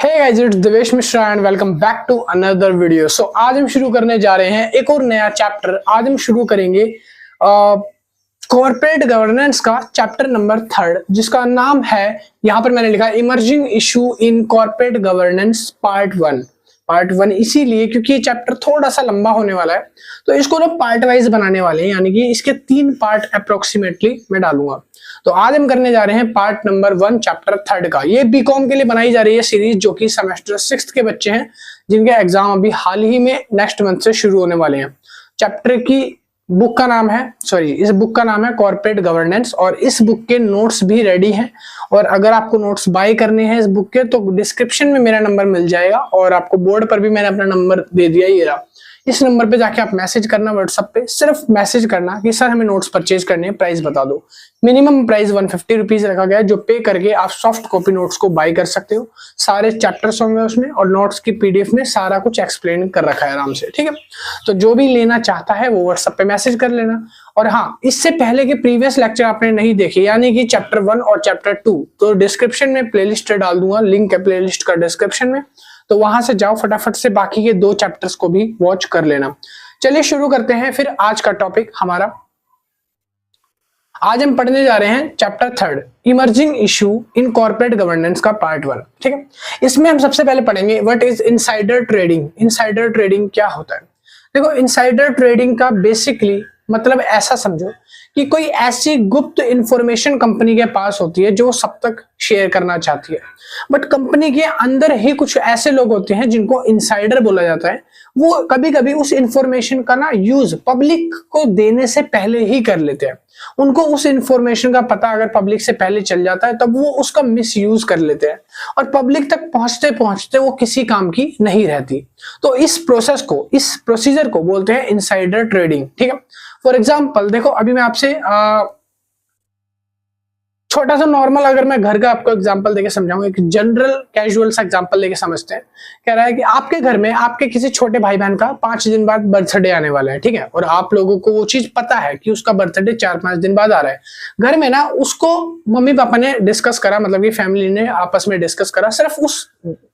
Hey guys, it's Devesh Mishra and welcome back to another video. So आज हम शुरू करने जा रहे हैं एक और नया चैप्टर। आज हम शुरू करेंगे कॉर्पोरेट गवर्नेंस का चैप्टर नंबर 3, जिसका नाम है, यहाँ पर मैंने लिखा emerging issue in corporate governance part 1 इसीलिए क्योंकि ये चैप्टर थोड़ा सा लंबा होने वाला है, तो इसको ना पार्ट वाइज बनाने वाले हैं, यानी कि इसके 3 पार्ट अप्रोक्सीमेटली मैं डालूंगा। तो आज हम करने जा रहे हैं पार्ट नंबर 1 चैप्टर 3 का। ये बीकॉम के लिए बनाई जा रही है सीरीज, जो कि सेमेस्टर 6 के बच्चे हैं जिनके एग्जाम अभी हाल ही में नेक्स्ट मंथ से शुरू होने वाले हैं। चैप्टर की बुक का नाम है इस बुक का नाम है कॉर्पोरेट गवर्नेंस, और इस बुक के नोट्स भी रेडी हैं। और अगर आपको नोट्स बाय करने हैं इस बुक के, तो डिस्क्रिप्शन में मेरा नंबर मिल जाएगा, और आपको बोर्ड पर भी मैंने अपना नंबर दे दिया। ये रहा, इस नंबर पे जाके आप मैसेज करना व्हाट्सएप पे, सिर्फ मैसेज करना कि सर हमें नोट्स परचेज करने हैं, प्राइस बता दो। मिनिमम प्राइस 150 रुपीज रखा गया है, जो पे करके आप सॉफ्ट कॉपी नोट्स को बाय कर सकते हो। सारे चैप्टर्स होंगे उसमें, और नोट्स की पीडीएफ में सारा कुछ एक्सप्लेन कर रखा है आराम से, ठीक है। तो जो भी लेना चाहता है वो व्हाट्सएप पे मैसेज कर लेना। और हाँ, इससे पहले के प्रीवियस लेक्चर आपने नहीं देखे, यानी कि चैप्टर 1 और चैप्टर 2, तो डिस्क्रिप्शन में प्लेलिस्ट डाल दूंगा, लिंक है प्लेलिस्ट का डिस्क्रिप्शन में, तो वहां से जाओ फटाफट से, बाकी के 2 चैप्टर्स को भी वॉच कर लेना। चलिए शुरू करते हैं फिर आज का टॉपिक हमारा। आज हम पढ़ने जा रहे हैं chapter 3 emerging issue in corporate governance का पार्ट 1, ठीक है। इसमें हम सबसे पहले पढ़ेंगे what is insider trading. Insider trading क्या होता है? देखो, इनसाइडर ट्रेडिंग का बेसिकली मतलब ऐसा समझो कि कोई ऐसी गुप्त इंफॉर्मेशन कंपनी के पास होती है जो सब तक शेयर करना चाहती है, बट कंपनी के अंदर ही कुछ ऐसे लोग होते हैं जिनको इनसाइडर बोला जाता है। वो कभी कभी उस इंफॉर्मेशन का ना यूज पब्लिक को देने से पहले ही कर लेते हैं। उनको उस इंफॉर्मेशन का पता अगर पब्लिक से पहले चल जाता है, तब वो उसका मिस यूज कर लेते हैं, और पब्लिक तक पहुंचते पहुंचते वो किसी काम की नहीं रहती। तो इस प्रोसीजर को बोलते हैं इनसाइडर ट्रेडिंग, ठीक है। फॉर एग्जाम्पल देखो, अभी मैं आपसे छोटा सा नॉर्मल, अगर मैं घर का आपको एग्जांपल देके समझाऊंगा, एक जनरल कैजुअल सा एग्जांपल लेके समझते हैं। कह रहा है कि आपके घर में आपके किसी छोटे भाई बहन का 5 दिन बाद बर्थडे आने वाला है, ठीक है, और आप लोगों को वो चीज पता है कि उसका बर्थडे 4-5 दिन बाद आ रहा है। घर में ना उसको मम्मी पापा ने डिस्कस करा, मतलब कि फैमिली ने आपस में डिस्कस करा, सिर्फ उस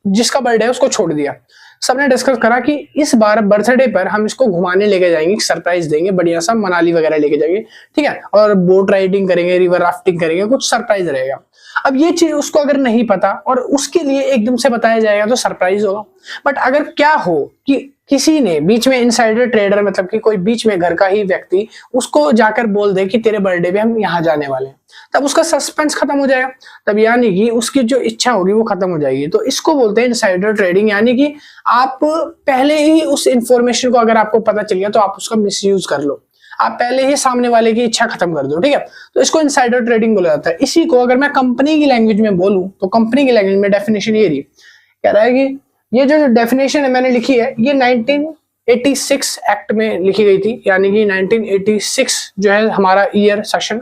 जिसका बर्थडे है उसको छोड़ दिया। सबने डिस्कस करा कि इस बार बर्थडे पर हम इसको घुमाने लेके जाएंगे, सरप्राइज देंगे, बढ़िया सा मनाली वगैरह लेके जाएंगे, ठीक है, और बोट राइडिंग करेंगे, रिवर राफ्टिंग करेंगे, कुछ सरप्राइज रहेगा। अब ये चीज उसको अगर नहीं पता और उसके लिए एकदम से बताया जाएगा तो सरप्राइज होगा। बट अगर क्या हो कि किसी ने बीच में इनसाइडर ट्रेडर, मतलब कि कोई बीच में घर का ही व्यक्ति उसको जाकर बोल दे कि तेरे बर्थडे पे हम यहाँ जाने वाले हैं, तब उसका सस्पेंस खत्म हो जाएगा, तब यानी कि उसकी जो इच्छा होगी वो खत्म हो जाएगी। तो इसको बोलते हैं इनसाइडर ट्रेडिंग, यानी कि आप पहले ही उस इंफॉर्मेशन को, अगर आपको पता चल गया तो आप उसका मिसयूज कर लो, आप पहले ही सामने वाले की इच्छा खत्म कर दो, ठीक है। तो इसको इनसाइडर ट्रेडिंग बोला जाता है। इसी को अगर मैं कंपनी की लैंग्वेज में बोलूं, तो कंपनी की लैंग्वेज में डेफिनेशन ये रही, कह रहा है कि ये जो डेफिनेशन है मैंने लिखी है, ये 1986 एक्ट में लिखी गई थी, यानी कि 1986 जो है हमारा ईयर सेशन,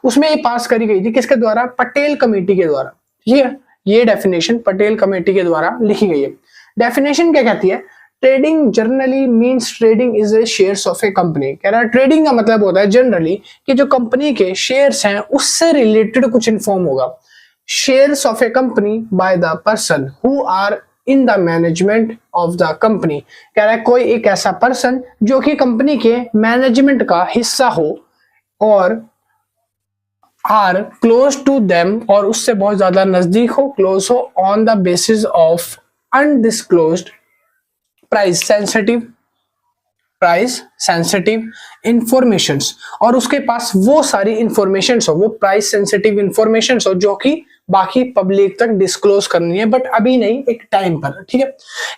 उसमें ये पास करी गई थी। किसके द्वारा? पटेल कमेटी के द्वारा। ये डेफिनेशन पटेल कमेटी के द्वारा लिखी गई है। डेफिनेशन क्या कहती है? Trading generally means trading is a shares of a company. कह रहा है ट्रेडिंग का मतलब होता है जनरली कि जो कंपनी के शेयर्स हैं उससे रिलेटेड कुछ इन्फॉर्म होगा। Shares of a company by the person who are in the management of the company. कह रहा है कोई एक ऐसा पर्सन जो कि कंपनी के मैनेजमेंट का हिस्सा हो, और आर क्लोज टू देम, और उससे बहुत ज्यादा नजदीक हो, क्लोज हो, on the basis of undisclosed price sensitive informations, और उसके पास वो सारी इंफॉर्मेशंस हो, वो प्राइस सेंसिटिव इंफॉर्मेशंस हो जो कि बाकी पब्लिक तक डिस्क्लोज करनी है, बट अभी नहीं, एक टाइम पर, ठीक है।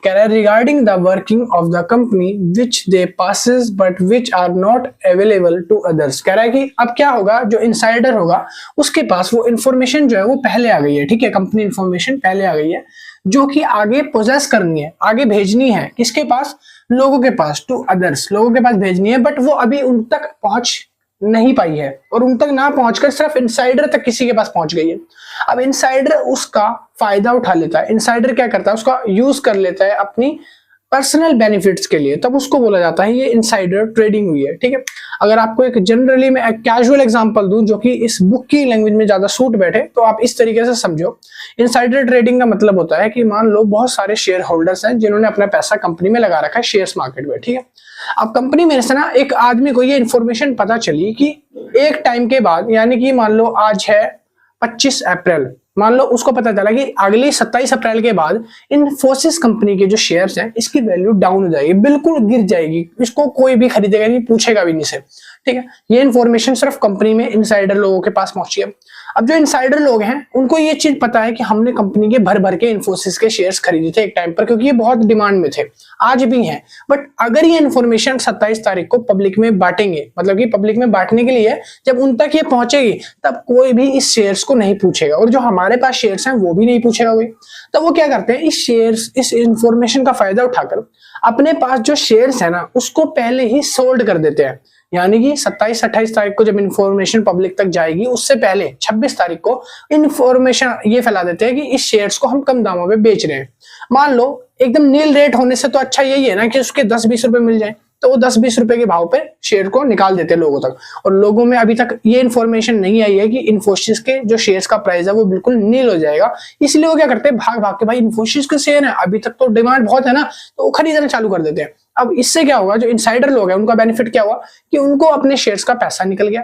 कह रहा है regarding the working of the company which they passes but which are not available to others. कह रहा है कि अब क्या होगा, जो इनसाइडर होगा उसके पास वो इंफॉर्मेशन जो है वो पहले आ गई है, ठीक है, कंपनी इंफॉर्मेशन पहले आ गई है, जो कि आगे पोजेस करनी है, आगे भेजनी है, किसके पास? लोगों के पास, टू अदर्स, लोगों के पास भेजनी है, बट वो अभी उन तक पहुंच नहीं पाई है, और उन तक ना पहुंचकर सिर्फ इनसाइडर तक किसी के पास पहुंच गई है। अब इनसाइडर उसका फायदा उठा लेता है। इनसाइडर क्या करता है? उसका यूज कर लेता है अपनी पर्सनल बेनिफिट्स के लिए, तब उसको बोला जाता है ये इनसाइडर ट्रेडिंग हुई है। ठीक है, अगर आपको एक जनरली मैं कैजुअल एग्जांपल दूं जो कि इस बुक की लैंग्वेज में ज्यादा सूट बैठे, तो आप इस तरीके से समझो। इनसाइडर ट्रेडिंग का मतलब होता है कि मान लो बहुत सारे शेयर होल्डर्स हैं जिन्होंने अपना पैसा कंपनी में लगा रखा है शेयर्स मार्केट में। ठीक है, अब कंपनी में से ना एक आदमी को ये इन्फॉर्मेशन पता चली कि एक टाइम के बाद, यानी कि मान लो आज है 25 अप्रैल, मान लो उसको पता चला कि अगली 27 अप्रैल के बाद इन्फोसिस कंपनी के जो शेयर्स हैं इसकी वैल्यू डाउन हो जाएगी, बिल्कुल गिर जाएगी, इसको कोई भी खरीदेगा नहीं, पूछेगा भी नहीं से। ठीक है, ये इन्फॉर्मेशन सिर्फ कंपनी में इनसाइडर लोगों के पास पहुंची है। अब जो इनसाइडर लोग हैं उनको ये चीज पता है कि हमने कंपनी के भर भर के इन्फोसिस के शेयर्स खरीदे थे एक टाइम पर, क्योंकि ये बहुत डिमांड में थे, आज भी हैं। बट अगर ये इन्फॉर्मेशन 27 तारीख को पब्लिक में बांटेंगे, मतलब कि पब्लिक में बांटने के लिए जब उन तक ये पहुंचेगी, तब कोई भी इस शेयर्स को नहीं पूछेगा, और जो हमारे पास शेयर्स हैं वो भी नहीं पूछेगा कोई। तो वो क्या करते हैं, इस शेयर्स, इस इन्फॉर्मेशन का फायदा उठाकर अपने पास जो शेयर्स है ना उसको पहले ही सोल्ड कर देते हैं। यानी कि 27-28 तारीख को जब इन्फॉर्मेशन पब्लिक तक जाएगी, उससे पहले 26 तारीख को इन्फॉर्मेशन ये फैला देते हैं कि इस शेयर्स को हम कम दामों पे बेच रहे हैं। मान लो एकदम नील रेट होने से तो अच्छा यही है ना कि उसके 10-20 रुपए मिल जाए, तो वो 10-20 रुपए के भाव पे शेयर को निकाल देते हैं लोगों तक। और लोगों में अभी तक ये इन्फॉर्मेशन नहीं आई है कि इन्फोसिस के जो शेयर्स का प्राइस है वो बिल्कुल नील हो जाएगा, इसलिए वो क्या करते हैं, भाग भाग के भाई इन्फोसिस के शेयर है, अभी तक तो डिमांड बहुत है ना, तो वो खरीदना चालू कर देते हैं। अब इससे क्या होगा, जो इनसाइडर लोग हैं उनका बेनिफिट क्या हुआ कि उनको अपने शेयर्स का पैसा निकल गया।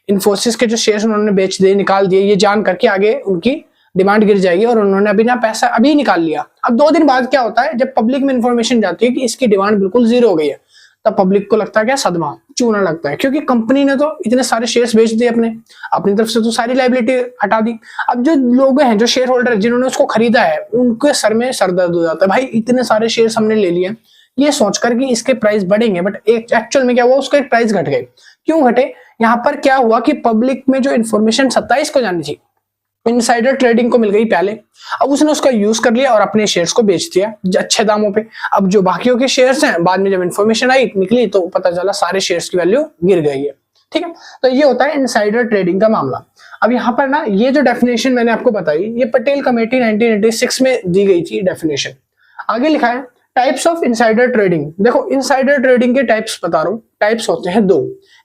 इन्फोसिस के जो शेयर्स उन्होंने बेच दिए, निकाल दिए, ये जान करके आगे उनकी डिमांड गिर जाएगी और उन्होंने अभी ना पैसा अभी निकाल लिया। अब 2 दिन बाद क्या होता है, जब पब्लिक में इन्फॉर्मेशन जाती है कि इसकी डिमांड बिल्कुल जीरो हो गई है, तब पब्लिक को लगता है क्या, सदमा, चूना लगता है, क्योंकि कंपनी ने तो इतने सारे शेयर्स बेच दिए, अपनी तरफ से तो सारी लायबिलिटी हटा दी। अब जो लोग हैं, जो शेयर होल्डर जिन्होंने उसको खरीदा है, उनके सर में सरदर्द हो जाता है, भाई इतने सारे शेयर्स हमने ले लिए ये सोचकर कि इसके प्राइस बढ़ेंगे, बट एक्चुअल में क्या हुआ, उसके प्राइस घट गए। क्यों घटे, यहाँ पर क्या हुआ कि पब्लिक में जो इन्फॉर्मेशन 27 को जानी थी, इनसाइडर ट्रेडिंग को मिल गई पहले, अब उसने उसका यूज कर लिया और अपने शेयर्स को बेच दिया अच्छे दामों पे। अब जो बाकियों के शेयर्स हैं, बाद में जब इन्फॉर्मेशन आई निकली तो पता चला सारे शेयर्स की वैल्यू गिर गई है। ठीक है, तो ये होता है इनसाइडर ट्रेडिंग का मामला। अब यहाँ पर ना ये जो डेफिनेशन मैंने आपको बताई, ये पटेल कमेटी 1986 में दी गई थी डेफिनेशन। आगे लिखा है टाइप्स ऑफ इनसाइडर ट्रेडिंग। देखो इनसाइडर ट्रेडिंग के टाइप्स बता रहा हूँ, टाइप्स होते हैं 2।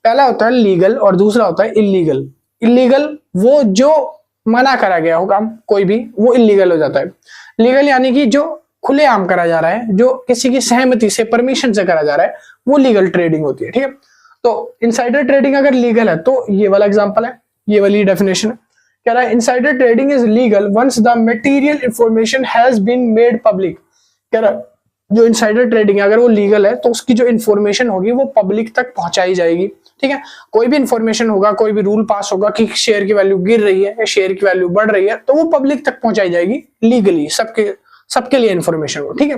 पहला होता है लीगल और दूसरा होता है इलीगल। इलीगल वो जो मना करा गया हो काम कोई भी, वो इलीगल हो जाता है। लीगल यानी कि जो खुलेआम करा जा रहा है, जो किसी की सहमति से, परमिशन से करा जा रहा है, वो लीगल ट्रेडिंग होती है। ठीक है, तो इनसाइडर ट्रेडिंग अगर लीगल है तो ये वाला एग्जांपल है, ये वाली डेफिनेशन है। कह रहा है insider trading is legal once the material information has been made public. कह रहा है जो इनसाइडर ट्रेडिंग है अगर वो लीगल है तो उसकी जो इन्फॉर्मेशन होगी वो पब्लिक तक पहुंचाई जाएगी। ठीक है, कोई भी इन्फॉर्मेशन होगा, कोई भी रूल पास होगा कि शेयर की वैल्यू गिर रही है या शेयर की वैल्यू बढ़ रही है, तो वो पब्लिक तक पहुंचाई जाएगी लीगली, सबके लिए इन्फॉर्मेशन हो। ठीक है,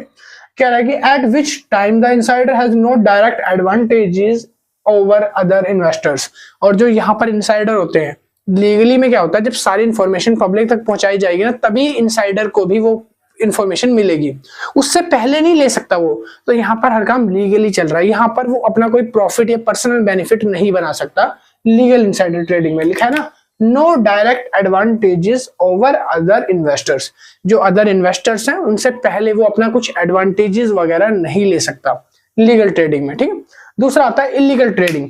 कह रहा है कि at which time the insider has no direct advantages over other investors. और जो यहाँ पर इनसाइडर होते हैं लीगली में क्या होता है, जब सारी इन्फॉर्मेशन पब्लिक तक पहुंचाई जाएगी ना, तभी इनसाइडर को भी वो इन्फॉर्मेशन मिलेगी, उससे पहले नहीं ले सकता वो। तो यहाँ पर हर काम लीगली चल रहा है, यहाँ पर वो अपना कोई प्रॉफिट या पर्सनल बेनिफिट नहीं बना सकता। लीगल इनसाइडर ट्रेडिंग में लिखा है ना, no direct advantages over other investors. जो अदर इन्वेस्टर्स हैं उनसे पहले वो अपना कुछ एडवांटेजेस वगैरह नहीं ले सकता लीगल ट्रेडिंग में। ठीक है, दूसरा आता है इलीगल ट्रेडिंग।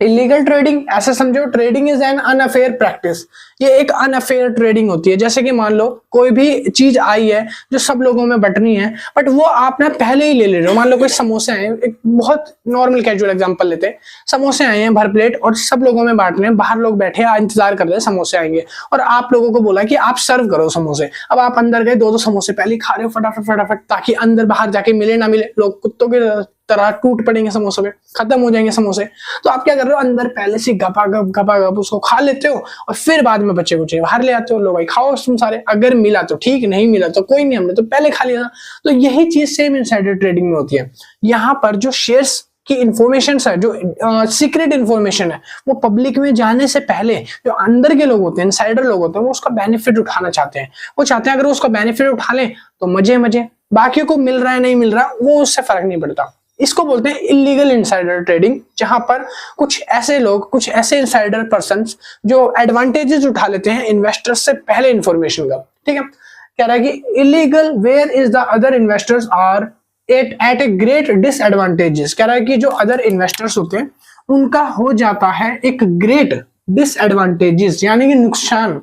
इलीगल ट्रेडिंग ऐसे समझो, ट्रेडिंग इज एन अनअफेयर प्रैक्टिस। ये एक अनअफेयर ट्रेडिंग होती है। जैसे कि मान लो कोई भी चीज आई है जो सब लोगों में बंटनी है, बट वो आप ना पहले ही ले रहे हो। मान लो कोई समोसे आए, एक बहुत नॉर्मल कैजुअल एग्जांपल लेते हैं, समोसे आए हैं भर प्लेट और सब लोगों में बांटने हैं, बाहर लोग बैठे हैं इंतजार कर रहे हैं समोसे आएंगे, और आप लोगों को बोला कि आप सर्व करो समोसे। अब आप अंदर गए, 2-2 समोसे पहले खा रहे हो फटाफट फटाफट, ताकि अंदर बाहर जाके मिले ना मिले, लोग कुत्तों के तरह टूट पड़ेंगे समोसे पे, खत्म हो जाएंगे समोसे। तो आप क्या कर रहे हो, अंदर पहले से गपा उसको खा लेते हो और फिर बाद में बच्चे कुछ बाहर ले आते हो, लो भाई खाओ तुम सारे, अगर मिला तो ठीक, नहीं मिला तो कोई नहीं, हमने तो पहले खा लिया। तो यही चीज सेम इनसाइडर ट्रेडिंग में होती है। यहाँ पर जो शेयर्स की इंफॉर्मेशन है, जो सीक्रेट इंफॉर्मेशन है, वो पब्लिक में जाने से पहले जो अंदर के लोग होते हैं, इनसाइडर लोग होते हैं, वो उसका बेनिफिट उठाना चाहते हैं। वो चाहते हैं अगर उसका बेनिफिट उठा ले तो मजे मजे, बाकियों को मिल रहा है नहीं मिल रहा वो उससे फर्क नहीं पड़ता। इसको बोलते हैं इलीगल इनसाइडर ट्रेडिंग, जहां पर कुछ ऐसे लोग, कुछ ऐसे इनसाइडर पर्संस जो एडवांटेजेस उठा लेते हैं इन्वेस्टर्स से पहले इंफॉर्मेशन का। ठीक है, कह रहा है कि illegal where is the other investors are at a great disadvantages. कह रहा है कि जो अदर इन्वेस्टर्स होते हैं उनका हो जाता है एक ग्रेट डिसएडवांटेजेस यानी कि नुकसान,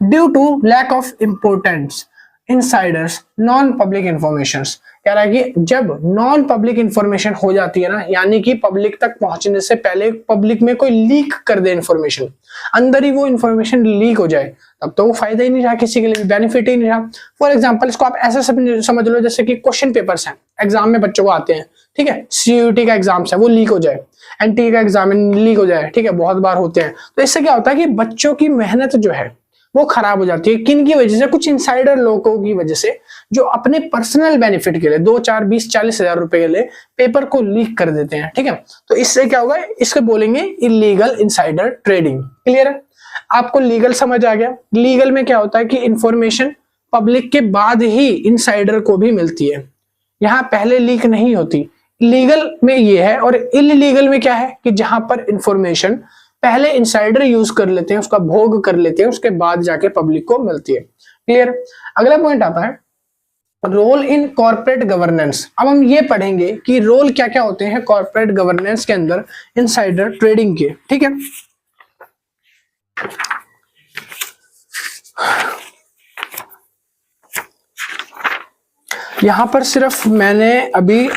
due to lack of importance insiders non public information. कह रहा है कि जब नॉन पब्लिक इंफॉर्मेशन हो जाती है ना, यानी कि पब्लिक तक पहुंचने से पहले पब्लिक में कोई लीक कर दे इंफॉर्मेशन, अंदर ही वो इंफॉर्मेशन लीक हो जाए, तब तो वो फायदा ही नहीं रहा, किसी के लिए भी बेनिफिट ही नहीं रहा। फॉर एग्जांपल इसको आप ऐसे समझ लो जैसे कि क्वेश्चन पेपर्स हैं, एग्जाम में बच्चों को आते हैं, ठीक है, सीयूईटी का एग्जाम है वो लीक हो जाए, एनटीए का एग्जाम लीक हो जाए, ठीक है, बहुत बार होते हैं। तो इससे क्या होता है कि बच्चों की मेहनत जो है वो खराब हो जाती है। किन की वजह से? कुछ इनसाइडर लोगों की वजह से, जो अपने पर्सनल बेनिफिट के लिए 2, 4, 20, 40 हजार रुपए के लिए पेपर को लीक कर देते हैं, ठीक है। तो इससे क्या होगा, इसको बोलेंगे इलीगल इनसाइडर ट्रेडिंग। क्लियर है? आपको लीगल समझ आ गया। लीगल में क्या होता है कि इंफॉर्मेशन पब्लिक के बाद ही इनसाइडर को भी मिलती है, यहाँ पहले लीक नहीं होती। लीगल में ये है। और इलीगल में क्या है कि जहां पर इंफॉर्मेशन पहले इनसाइडर यूज कर लेते हैं, उसका भोग कर लेते हैं, उसके बाद जाके पब्लिक को मिलती है। क्लियर? अगला पॉइंट आता है रोल इन कॉर्पोरेट गवर्नेंस। अब हम ये पढ़ेंगे कि रोल क्या क्या होते हैं कॉर्पोरेट गवर्नेंस के अंदर इनसाइडर ट्रेडिंग के, ठीक है। यहां पर सिर्फ मैंने अभी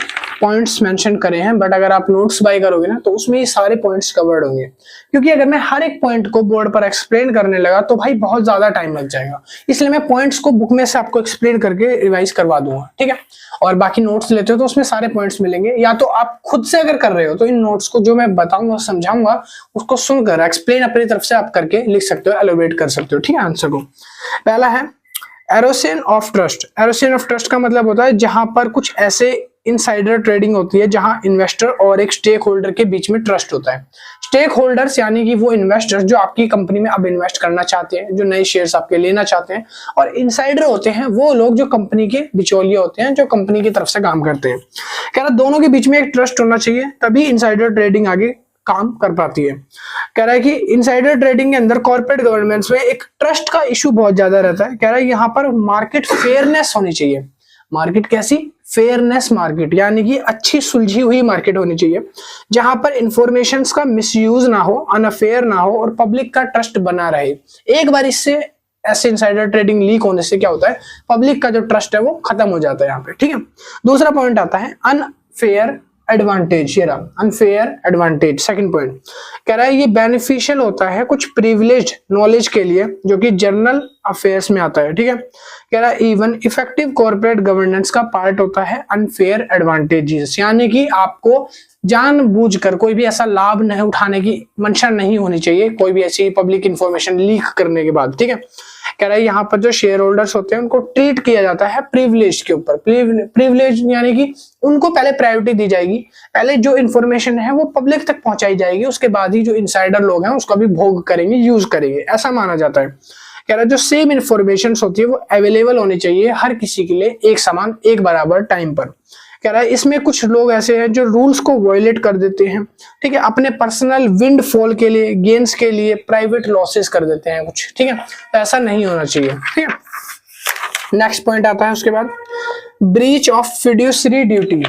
पॉइंट्स मेंशन करे हैं, बट अगर आप नोट्स बाय करोगे ना तो उसमें ये सारे पॉइंट्स कवर्ड होंगे, क्योंकि अगर मैं हर एक पॉइंट को बोर्ड पर एक्सप्लेन करने लगा तो भाई बहुत ज्यादा टाइम लग जाएगा। इसलिए मैं पॉइंट्स को बुक में से आपको एक्सप्लेन करके रिवाइज करवा दूंगा, ठीक है। और बाकी नोट्स लेते हो तो उसमें सारे पॉइंट्स मिलेंगे, या तो आप खुद से अगर कर रहे हो तो इन नोट्स को जो मैं बताऊंगा समझाऊंगा उसको सुनकर एक्सप्लेन अपनी तरफ से आप करके लिख सकते हो, एलोबरेट कर सकते हो, ठीक है। आंसर को पहला है erosion of trust. Erosion of trust का मतलब होता है जहां पर कुछ ऐसे इनसाइडर ट्रेडिंग होती है जहां इन्वेस्टर और एक स्टेक होल्डर के बीच में ट्रस्ट होता है। स्टेक होल्डर्स यानी कि वो इन्वेस्टर्स जो आपकी कंपनी में अब इन्वेस्ट करना चाहते हैं, जो नए शेयर्स आपके लेना चाहते हैं, और इनसाइडर होते हैं वो लोग जो कंपनी के बिचौलिए होते हैं, जो कंपनी की तरफ से काम करते हैं। कह रहा दोनों के बीच में एक ट्रस्ट होना चाहिए, तभी इनसाइडर ट्रेडिंग आगे काम कर पाती है। कह रहा है कि इनसाइडर ट्रेडिंग के अंदर कॉर्पोरेट गवर्नेंस में एक ट्रस्ट का इशू बहुत ज्यादा रहता है। कह रहा है यहाँ पर मार्केट फेयरनेस होनी चाहिए। मार्केट कैसी? फेयरनेस मार्केट, यानी कि अच्छी सुलझी हुई मार्केट होनी चाहिए, जहां पर इंफॉर्मेशन का मिसयूज ना हो, अनफेयर ना हो, और पब्लिक का ट्रस्ट बना रहे। एक बार इससे ऐसे इनसाइडर ट्रेडिंग लीक होने से क्या होता है, पब्लिक का जो ट्रस्ट है वो खत्म हो जाता है यहाँ पे, ठीक है। दूसरा पॉइंट आता है अनफेयर एडवांटेज। ये रहा अनफेयर एडवांटेज, सेकंड पॉइंट। कह रहा है ये बेनिफिशियल होता है कुछ प्रिविलेज्ड नॉलेज के लिए जो कि जर्नल अफेयर्स में आता है, ठीक है। कह रहा है इवन इफेक्टिव कॉर्पोरेट गवर्नेंस का पार्ट होता है अनफेयर एडवांटेजेस, यानी कि आपको जानबूझकर कोई भी ऐसा लाभ नहीं उठाने की मंशा नहीं होनी चाहिए कोई भी ऐसी पब्लिक इंफॉर्मेशन लीक करने के बाद, ठीक है। कह रहा है यहाँ पर जो शेयर होल्डर्स होते हैं उनको ट्रीट किया जाता है प्रिविलेज के ऊपर। प्रिविलेज यानी कि उनको पहले प्रायोरिटी दी जाएगी, पहले जो इन्फॉर्मेशन है वो पब्लिक तक पहुंचाई जाएगी, उसके बाद ही जो इनसाइडर लोग हैं उसका भी भोग करेंगे, यूज करेंगे, ऐसा माना जाता है। कह रहा है जो सेम इन्फॉर्मेशन होती है वो अवेलेबल होनी चाहिए हर किसी के लिए एक समान, एक बराबर टाइम पर। कह रहा है इसमें कुछ लोग ऐसे हैं जो रूल्स को वायलेट कर देते हैं, ठीक है, अपने पर्सनल विंड फॉल के लिए, गेन्स के लिए प्राइवेट लॉसेस कर देते हैं कुछ, ठीक है। तो ऐसा नहीं होना चाहिए, ठीक है। नेक्स्ट पॉइंट आता है उसके बाद breach of fiduciary duty.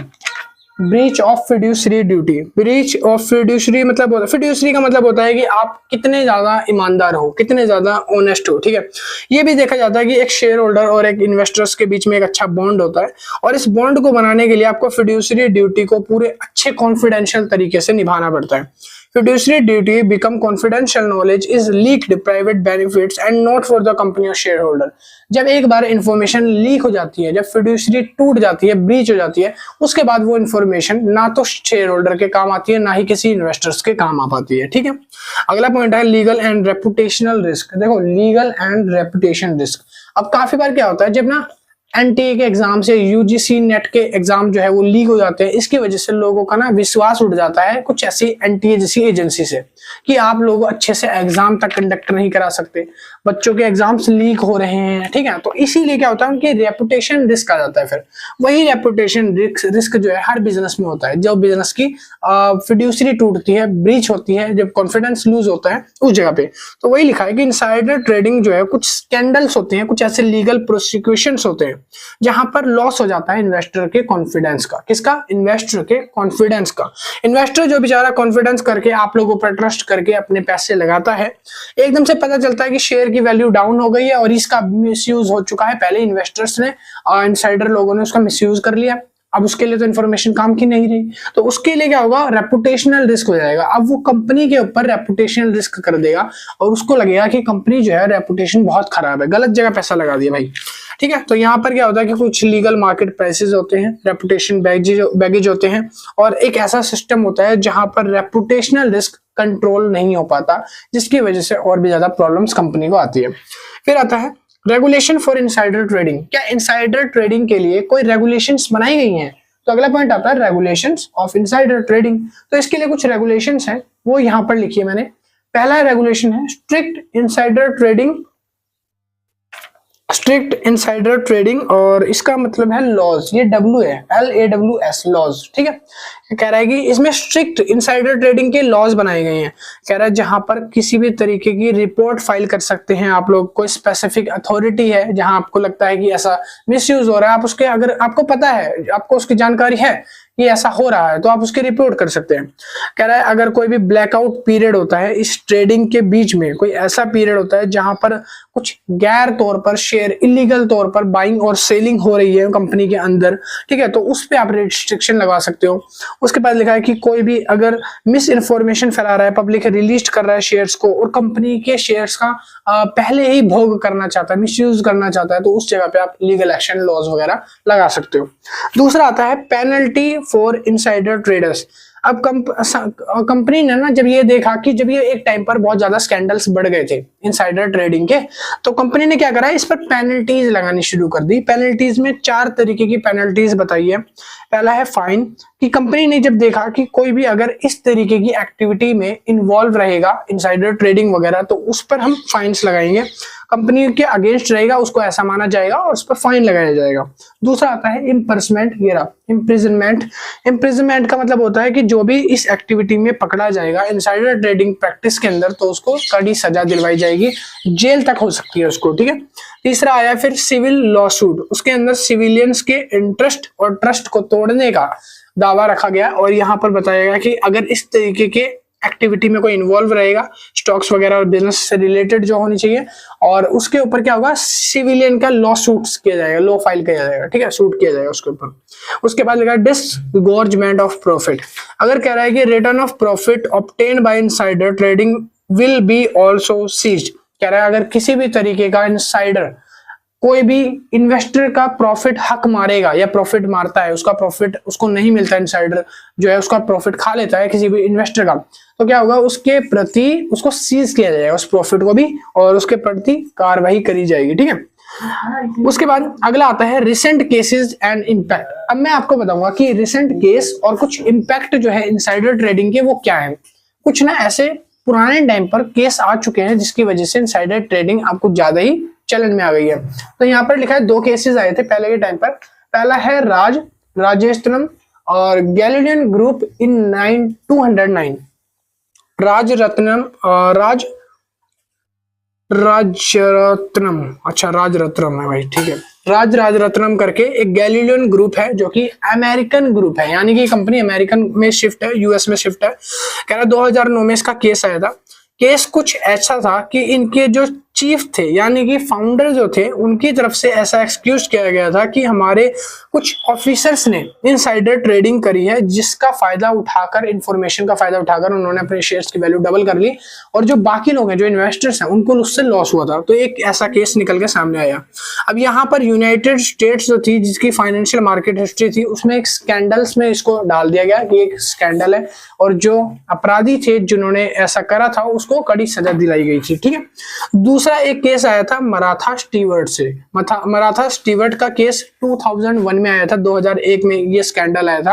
Breach of fiduciary duty. Breach of fiduciary मतलब होता है, फिड्यूसरी का मतलब होता है कि आप कितने ज्यादा ईमानदार हो, कितने ज्यादा ऑनेस्ट हो, ठीक है। ये भी देखा जाता है कि एक शेयर होल्डर और एक इन्वेस्टर्स के बीच में एक अच्छा बॉन्ड होता है, और इस बॉन्ड को बनाने के लिए आपको फिड्यूसरी ड्यूटी को पूरे अच्छे कॉन्फिडेंशियल तरीके से निभाना पड़ता है। Fiduciary duty become confidential knowledge is leaked private benefits and not for the company or shareholder। जब एक बार इंफॉर्मेशन लीक हो जाती है, जब फिड्यूसरी टूट जाती है, ब्रीच हो जाती है, उसके बाद वो इंफॉर्मेशन ना तो शेयर होल्डर के काम आती है, ना ही किसी इन्वेस्टर्स के काम आ पाती है, ठीक है। अगला पॉइंट है लीगल एंड रेपुटेशनल रिस्क। देखो लीगल एंड रेपुटेशन रिस्क, अब काफी बार क्या होता है जब ना एनटीए के एग्जाम से यूजीसी नेट के एग्जाम जो है वो लीक हो जाते हैं, इसकी वजह से लोगों का ना विश्वास उठ जाता है कुछ ऐसी एनटीए जैसी एजेंसी से कि आप लोग अच्छे से एग्जाम तक कंडक्ट नहीं करा सकते, बच्चों के एग्जाम्स लीक हो रहे हैं, ठीक है। तो इसीलिए क्या होता है उनकी रेपुटेशन रिस्क आ जाता है। फिर वही रेपुटेशन रिस्क जो है हर बिजनेस में होता है, जब बिजनेस की फिड्यूसरी टूटती है, ब्रीच होती है, जब कॉन्फिडेंस लूज होता है उस जगह पे। तो वही लिखा है कि इनसाइडर ट्रेडिंग जो है कुछ स्कैंडल्स होते हैं, कुछ ऐसे लीगल प्रोसिक्यूशंस होते हैं जहां पर लॉस हो जाता है इन्वेस्टर के कॉन्फिडेंस का। किसका? इन्वेस्टर के कॉन्फिडेंस का। इन्वेस्टर जो बेचारा कॉन्फिडेंस करके आप लोगों पर ट्रस्ट करके अपने पैसे लगाता है, एकदम से पता चलता है कि शेयर की वैल्यू डाउन हो गई है और इसका मिसयूज हो चुका है। पहले इन्वेस्टर्स ने, इनसाइडर लोगों ने उसका मिसयूज कर लिया, अब उसके लिए तो इन्फॉर्मेशन काम की नहीं रही, तो उसके लिए क्या होगा? रेपुटेशनल रिस्क हो जाएगा। अब वो कंपनी के ऊपर रेपुटेशनल रिस्क कर देगा और उसको लगेगा कि कंपनी जो है रेपुटेशन बहुत खराब है, गलत जगह पैसा लगा दिया भाई। ठीक है, तो यहाँ पर क्या होता है कि कुछ लीगल मार्केट प्राइसेस होते हैं, रेपुटेशन बैगेज होते हैं, और एक ऐसा सिस्टम होता है जहां पर रेपुटेशनल रिस्क कंट्रोल नहीं हो पाता, जिसकी वजह से और भी ज्यादा प्रॉब्लम्स कंपनी को आती है। फिर आता है रेगुलेशन फॉर इनसाइडर ट्रेडिंग। क्या इनसाइडर ट्रेडिंग के लिए कोई रेगुलेशंस बनाई गई हैं? तो अगला पॉइंट आता है रेगुलेशंस ऑफ इनसाइडर ट्रेडिंग। तो इसके लिए कुछ रेगुलेशंस हैं, वो यहां पर लिखी है मैंने। पहला रेगुलेशन है strict insider trading, strict insider trading, और इसका मतलब है लॉज, ये W है, LAWS, लॉज। ठीक है, कह रहा है कि इसमें स्ट्रिक्ट इनसाइडर ट्रेडिंग के लॉज बनाए गए हैं। कह रहा है जहां पर किसी भी तरीके की रिपोर्ट फाइल कर सकते हैं आप लोग, कोई स्पेसिफिक अथॉरिटी है जहां आपको लगता है कि ऐसा मिसयूज हो रहा है, आप उसके, अगर आपको पता है, आपको उसकी जानकारी है कि ऐसा हो रहा है, तो आप उसकी रिपोर्ट कर सकते हैं। कह रहा है अगर कोई भी ब्लैकआउट पीरियड होता है इस ट्रेडिंग के बीच में, कोई ऐसा पीरियड होता है जहां पर कुछ गैर तौर पर शेयर इलीगल तौर पर बाइंग और सेलिंग हो रही है कंपनी के अंदर, ठीक है, तो उस पे आप रिस्ट्रिक्शन लगा सकते हो। उसके बाद लिखा है कि कोई भी अगर मिस इन्फॉर्मेशन फैला रहा है, पब्लिक रिलीज कर रहा है शेयर्स को और कंपनी के शेयर्स का पहले ही भोग करना चाहता है, मिसयूज करना चाहता है, तो उस जगह पे आप लीगल एक्शन लॉज वगैरह लगा सकते हो। दूसरा आता है पेनल्टी फॉर इनसाइडर ट्रेडर्स। अब कंपनी ने ना जब ये देखा कि जब ये एक टाइम पर बहुत ज्यादा स्कैंडल्स बढ़ गए थे इनसाइडर ट्रेडिंग के, तो कंपनी ने क्या करा, इस पर पेनल्टीज लगानी शुरू कर दी। पेनल्टीज में 4 तरीके की पेनल्टीज बताई है। पहला है फाइन, कि कंपनी ने जब देखा कि कोई भी अगर इस तरीके की एक्टिविटी में इन्वॉल्व रहेगा, इनसाइडर ट्रेडिंग वगैरह, तो उस पर हम फाइन्स लगाएंगे, कंपनी के अगेंस्ट रहेगा, उसको ऐसा माना जाएगा और उस पर फाइन लगाया जाएगा। दूसरा आता है इम्पर्समेंट, इम्प्रिजनमेंट। इम्प्रिजनमेंट का मतलब होता है कि जो भी इस एक्टिविटी में पकड़ा जाएगा इनसाइडर ट्रेडिंग प्रैक्टिस के अंदर, तो उसको कड़ी सजा दिलवाई जाएगी, जेल तक हो सकती है उसको। ठीक है, तीसरा आया फिर सिविल लॉसूट। उसके अंदर सिविलियंस के इंटरेस्ट और ट्रस्ट को तोड़ने का दावा रखा गया और यहाँ पर बताया गया कि अगर इस तरीके के एक्टिविटी में कोई इन्वॉल्व रहेगा, स्टॉक्स वगैरह और बिजनेस से रिलेटेड जो होनी चाहिए, और उसके ऊपर क्या होगा, सिविलियन का लॉ सूट किया जाएगा, लॉ फाइल किया जाएगा। ठीक है, सूट किया जाएगा उसके ऊपर। उसके बाद लिखा डिसगॉर्जमेंट ऑफ प्रॉफिट। अगर कह रहा है कि return of profit obtained by insider trading will be also seized. कह रहा है अगर किसी भी तरीके का इनसाइडर कोई भी इन्वेस्टर का प्रॉफिट हक मारेगा या प्रॉफिट मारता है, उसका प्रॉफिट उसको नहीं मिलता, इनसाइडर जो है उसका प्रॉफिट खा लेता है किसी भी इन्वेस्टर का, तो क्या होगा, उसके प्रति उसको सीज किया जाएगा, उस प्रॉफिट को भी, और उसके प्रति कार्रवाई करी जाएगी। ठीक है, उसके बाद अगला आता है रिसेंट केसेस एंड इम्पैक्ट। अब मैं आपको बताऊंगा कि रिसेंट केस और कुछ इम्पैक्ट जो है इनसाइडर ट्रेडिंग के वो क्या है। कुछ ना ऐसे पुराने टाइम पर केस आ चुके हैं जिसकी वजह से इनसाइडर ट्रेडिंग आपको ज्यादा ही चलन में आ गई है। तो यहाँ पर लिखा है 2 केसेस आए थे पहले के टाइम पर। पहला है राजरत्नम और गैलीलियन ग्रुप इन 209। राजरत्नम, अच्छा राजरत्नम है भाई, ठीक है, राजरत्नम करके एक गैलीलियन ग्रुप है जो कि अमेरिकन ग्रुप है, यानी कि कंपनी अमेरिकन में शिफ्ट है, यूएस में शिफ्ट है। कह रहा 2009 में इसका केस आया था। केस कुछ ऐसा था कि इनके जो चीफ थे यानी कि फाउंडर जो थे, उनकी तरफ से ऐसा एक्सक्यूज किया गया था कि हमारे कुछ ऑफिसर्स ने इनसाइडर ट्रेडिंग करी है, जिसका फायदा उठाकर, इंफॉर्मेशन का फायदा उठाकर उन्होंने अपने शेयर्स की वैल्यू डबल कर ली, और जो बाकी लोग हैं, जो इन्वेस्टर्स हैं, उनको उससे लॉस हुआ था। तो एक ऐसा केस निकल के सामने आया। अब यहाँ पर यूनाइटेड स्टेट्स जो थी, जिसकी फाइनेंशियल मार्केट हिस्ट्री थी, उसमें एक स्कैंडल्स में इसको डाल दिया गया कि एक स्कैंडल है, और जो अपराधी थे जिन्होंने ऐसा करा था उसको कड़ी सजा दिलाई गई थी। ठीक है, दूसरा एक केस आया था मराठा स्टीवर्ट से। मराठा स्टीवर्ट का केस 2001 में आया था, 2001 में ये स्कैंडल आया था।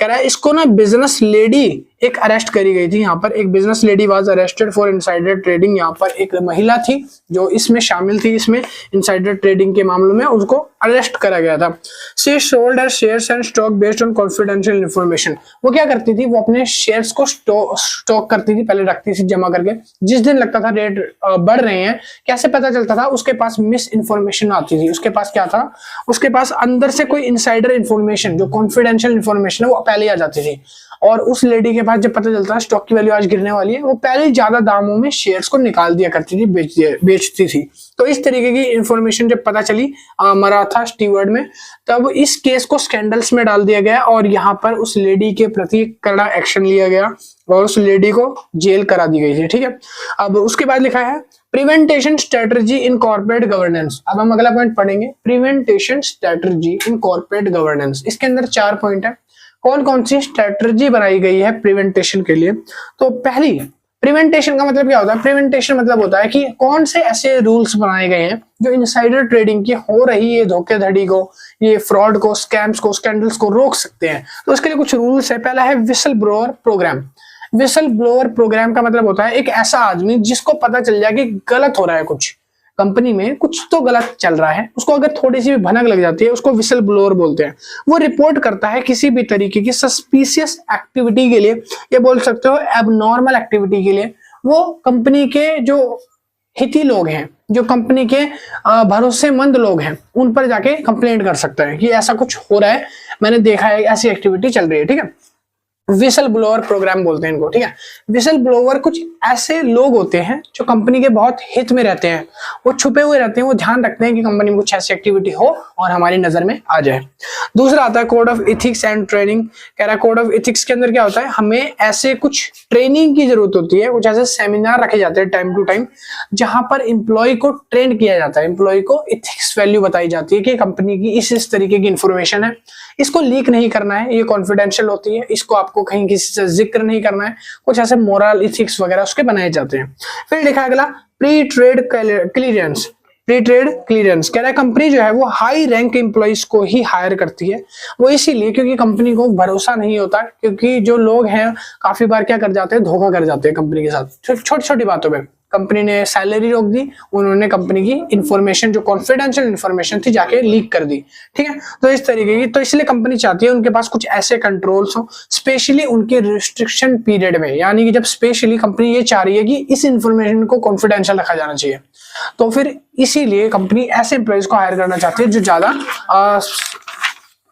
कह रहा है इसको ना बिजनेस लेडी एक अरेस्ट करी गई थी। यहाँ पर एक business lady was arrested for insider trading. यहाँ पर एक महिला थी जो इसमें शामिल थी, इसमें इनसाइडर ट्रेडिंग के मामलों में, उसको अरेस्ट करा गया था। She sold her shares and stock based on confidential information. वो क्या करती थी, वो अपने शेयर्स को स्टॉक करती थी, पहले रखती थी जमा करके। जिस दिन लगता था रेट बढ़ रहे हैं, कैसे पता चलता था, उसके पास मिस इन्फॉर्मेशन आती थी। उसके पास क्या था, उसके पास अंदर से कोई इनसाइडर इन्फॉर्मेशन, जो कॉन्फिडेंशियल इन्फॉर्मेशन है, वो पहले आ जाती थी। और उस लेडी के पास जब पता चलता है स्टॉक की वैल्यू आज गिरने वाली है, वो पहले ही ज्यादा दामों में शेयर्स को निकाल दिया करती थी, बेचती थी। तो इस तरीके की इंफॉर्मेशन जब पता चली मराठा स्टीवर्ड में, तब इस केस को स्कैंडल्स में डाल दिया गया और यहाँ पर उस लेडी के प्रति कड़ा एक्शन लिया गया और उस लेडी को जेल करा दी गई थी। ठीक है, अब उसके बाद लिखा है prevention strategy in corporate governance. अब हम अगला पॉइंट पढ़ेंगे, prevention strategy in corporate governance. इसके अंदर 4 पॉइंट है। कौन कौन सी स्ट्रेटजी बनाई गई है प्रिवेंटेशन के लिए? तो पहली, प्रिवेंटेशन का मतलब क्या होता है? प्रिवेंटेशन मतलब होता है कि कौन से ऐसे रूल्स बनाए गए हैं जो इनसाइडर ट्रेडिंग की हो रही है धोखेधड़ी को, ये फ्रॉड को, स्कैम्स को, स्कैंडल्स को रोक सकते हैं। तो उसके लिए कुछ रूल्स है। पहला है whistle blower programme. Whistle blower programme का मतलब होता है एक ऐसा आदमी जिसको पता चल जाए कि गलत हो रहा है, कुछ कंपनी में कुछ तो गलत चल रहा है, उसको अगर थोड़ी सी भी भनक लग जाती है, उसको विसल ब्लोअर बोलते हैं। वो रिपोर्ट करता है किसी भी तरीके की सस्पिशियस एक्टिविटी के लिए, ये बोल सकते हो एबनॉर्मल एक्टिविटी के लिए। वो कंपनी के जो हिती लोग हैं, जो कंपनी के भरोसेमंद लोग हैं, उन पर जाके कंप्लेंट कर सकता है कि ऐसा कुछ हो रहा है, मैंने देखा है ऐसी एक्टिविटी चल रही है। ठीक है, विसल ब्लोअर प्रोग्राम बोलते हैं इनको। ठीक है, विसल ब्लोअर कुछ ऐसे लोग होते हैं जो कंपनी के बहुत हित में रहते हैं, वो छुपे हुए रहते हैं, वो ध्यान रखते हैं कि कंपनी में कुछ ऐसी एक्टिविटी हो और हमारी नजर में आ जाए। दूसरा आता है code of ethics and training. कह रहा है कोड ऑफ इथिक्स के अंदर क्या होता है, हमें ऐसे कुछ ट्रेनिंग की जरूरत होती है, कुछ ऐसे सेमिनार रखे जाते हैं टाइम टू टाइम, जहां पर एम्प्लॉय को ट्रेन किया जाता है, एम्प्लॉय को इथिक्स वैल्यू बताई जाती है कि कंपनी की इस तरीके की इंफॉर्मेशन है, इसको लीक नहीं करना है, ये कॉन्फिडेंशियल होती है, इसको आपको कहीं किसी से जिक्र नहीं करना है। कुछ ऐसे मोरल इथिक्स वगैरह उसके बनाए जाते हैं। फिर लिखा अगला pre trade clearance. Pre trade clearance कह रहा है कंपनी जो है वो हाई रैंक एम्प्लॉइज को ही हायर करती है। वो इसीलिए क्योंकि कंपनी को भरोसा नहीं होता, क्योंकि जो लोग हैं काफी बार क्या कर जाते हैं, धोखा कर जाते हैं कंपनी के साथ छोटी छोटी बातों में। कंपनी ने सैलरी रोक दी, उन्होंने कंपनी की इंफॉर्मेशन जो कॉन्फिडेंशियल इंफॉर्मेशन थी जाके लीक कर दी। ठीक है, तो इस तरीके की, तो इसलिए कंपनी चाहती है उनके पास कुछ ऐसे कंट्रोल्स हो, स्पेशली उनके रिस्ट्रिक्शन पीरियड में, यानी कि जब स्पेशली कंपनी ये चाह रही है कि इस इंफॉर्मेशन को कॉन्फिडेंशियल रखा जाना चाहिए, तो फिर इसीलिए कंपनी ऐसे एम्प्लॉइज को हायर करना चाहती है जो ज्यादा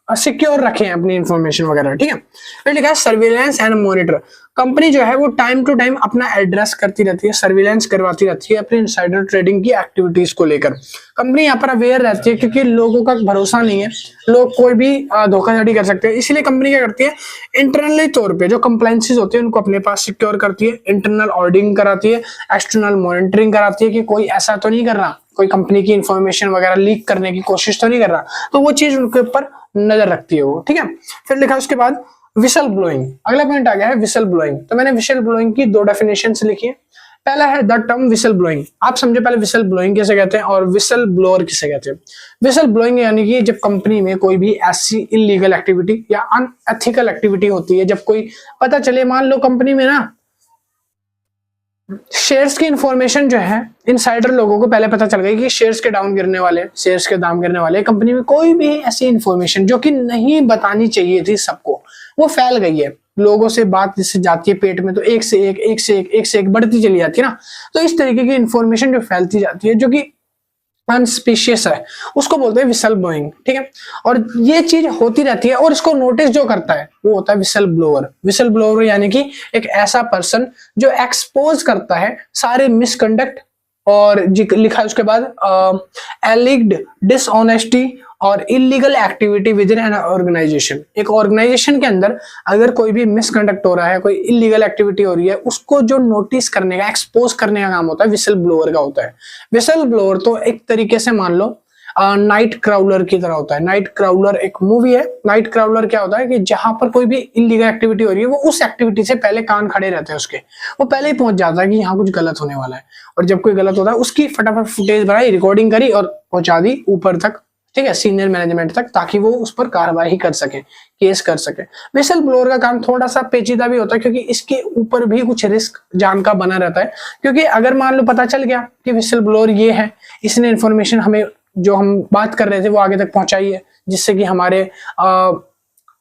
सिक्योर रखें अपनी इंफॉर्मेशन वगैरह। ठीक है, फिर लिखा है सर्विलेंस एंड मॉनिटर। कंपनी जो है वो टाइम टू टाइम अपना एड्रेस करती रहती है, सर्विलेंस करवाती रहती है अपनी इनसाइडर ट्रेडिंग की एक्टिविटीज को लेकर। कंपनी यहाँ पर अवेयर रहती है क्योंकि लोगों का भरोसा नहीं है, लोग कोई भी धोखाधड़ी कर सकते हैं, इसलिए कंपनी क्या करती है, इंटरनली तौर पे जो कंप्लायंसेस होती है उनको अपने पास सिक्योर करती है, इंटरनल ऑडिटिंग कराती है, एक्सटर्नल मॉनिटरिंग कराती है कि कोई ऐसा तो नहीं कर रहा, कोई कंपनी की इंफॉर्मेशन वगैरह लीक करने की कोशिश तो नहीं कर रहा, तो वो चीज उनके ऊपर नजर रखती है वो। ठीक है, फिर लिखा उसके बाद विसल ब्लोइंग। अगला पॉइंट आ गया है विसल ब्लोइंग। तो मैंने विसल ब्लोइंग की 2 डेफिनेशंस लिखी है। पहला है द टर्म विसल ब्लोइंग। आप समझे पहले विसल ब्लोइंग किसे कहते हैं और विसल ब्लोअर किसे कहते हैं। विसल ब्लोइंग यानी कि जब कंपनी में कोई भी ऐसी इलीगल एक्टिविटी या अनएथिकल एक्टिविटी होती है, जब कोई पता चले, मान लो कंपनी में ना शेयर्स की इंफॉर्मेशन जो है इनसाइडर लोगों को पहले पता चल गई कि शेयर्स के डाउन गिरने वाले, शेयर्स के दाम गिरने वाले, कंपनी में कोई भी ऐसी इंफॉर्मेशन जो कि नहीं बतानी चाहिए थी सबको, वो फैल गई है, लोगों से बात जिससे जाती है पेट में, तो एक से एक बढ़ती चली जाती है ना। तो इस तरीके की इंफॉर्मेशन जो फैलती जाती है जो कि अनस्पिशियस है, उसको बोलते हैं विसल ब्लोइंग। ठीक है, और ये चीज होती रहती है और इसको नोटिस जो करता है वो होता है विसल ब्लोअर। विसल ब्लोअर यानी कि एक ऐसा पर्सन जो एक्सपोज करता है सारे मिसकंडक्ट, और लिखा है उसके बाद एलिग्ड डिसऑनेस्टी और illegal activity within an organisation. एक ऑर्गेनाइजेशन के अंदर अगर कोई भी मिसकंडक्ट हो रहा है, कोई इलीगल एक्टिविटी हो रही है, उसको जो नोटिस करने का, एक्सपोज करने का काम होता है विसल ब्लोअर का होता है। विसल ब्लोअर तो एक तरीके से मान लो नाइट क्राउलर की तरह होता है। नाइट क्राउलर एक मूवी है। नाइट क्राउलर क्या होता है कि जहां पर कोई भी इलीगल एक्टिविटी हो रही है, वो उस एक्टिविटी से पहले कान खड़े रहते हैं उसके, वो पहले ही पहुंच जाता है कि यहाँ कुछ गलत होने वाला है, और जब कोई गलत होता है उसकी फटाफट फुटेज बनाई, रिकॉर्डिंग करी और पहुंचा दी ऊपर तक, ठीक है, सीनियर मैनेजमेंट तक, ताकि वो उस पर कार्रवाई कर सके, केस कर सके। विसल ब्लोअर का काम थोड़ा सा पेचीदा भी होता है क्योंकि इसके ऊपर भी कुछ रिस्क जान का बना रहता है, क्योंकि अगर मान लो पता चल गया कि विसल ब्लोअर ये है, इसने इंफॉर्मेशन हमें जो हम बात कर रहे थे वो आगे तक पहुंचाई है, जिससे कि हमारे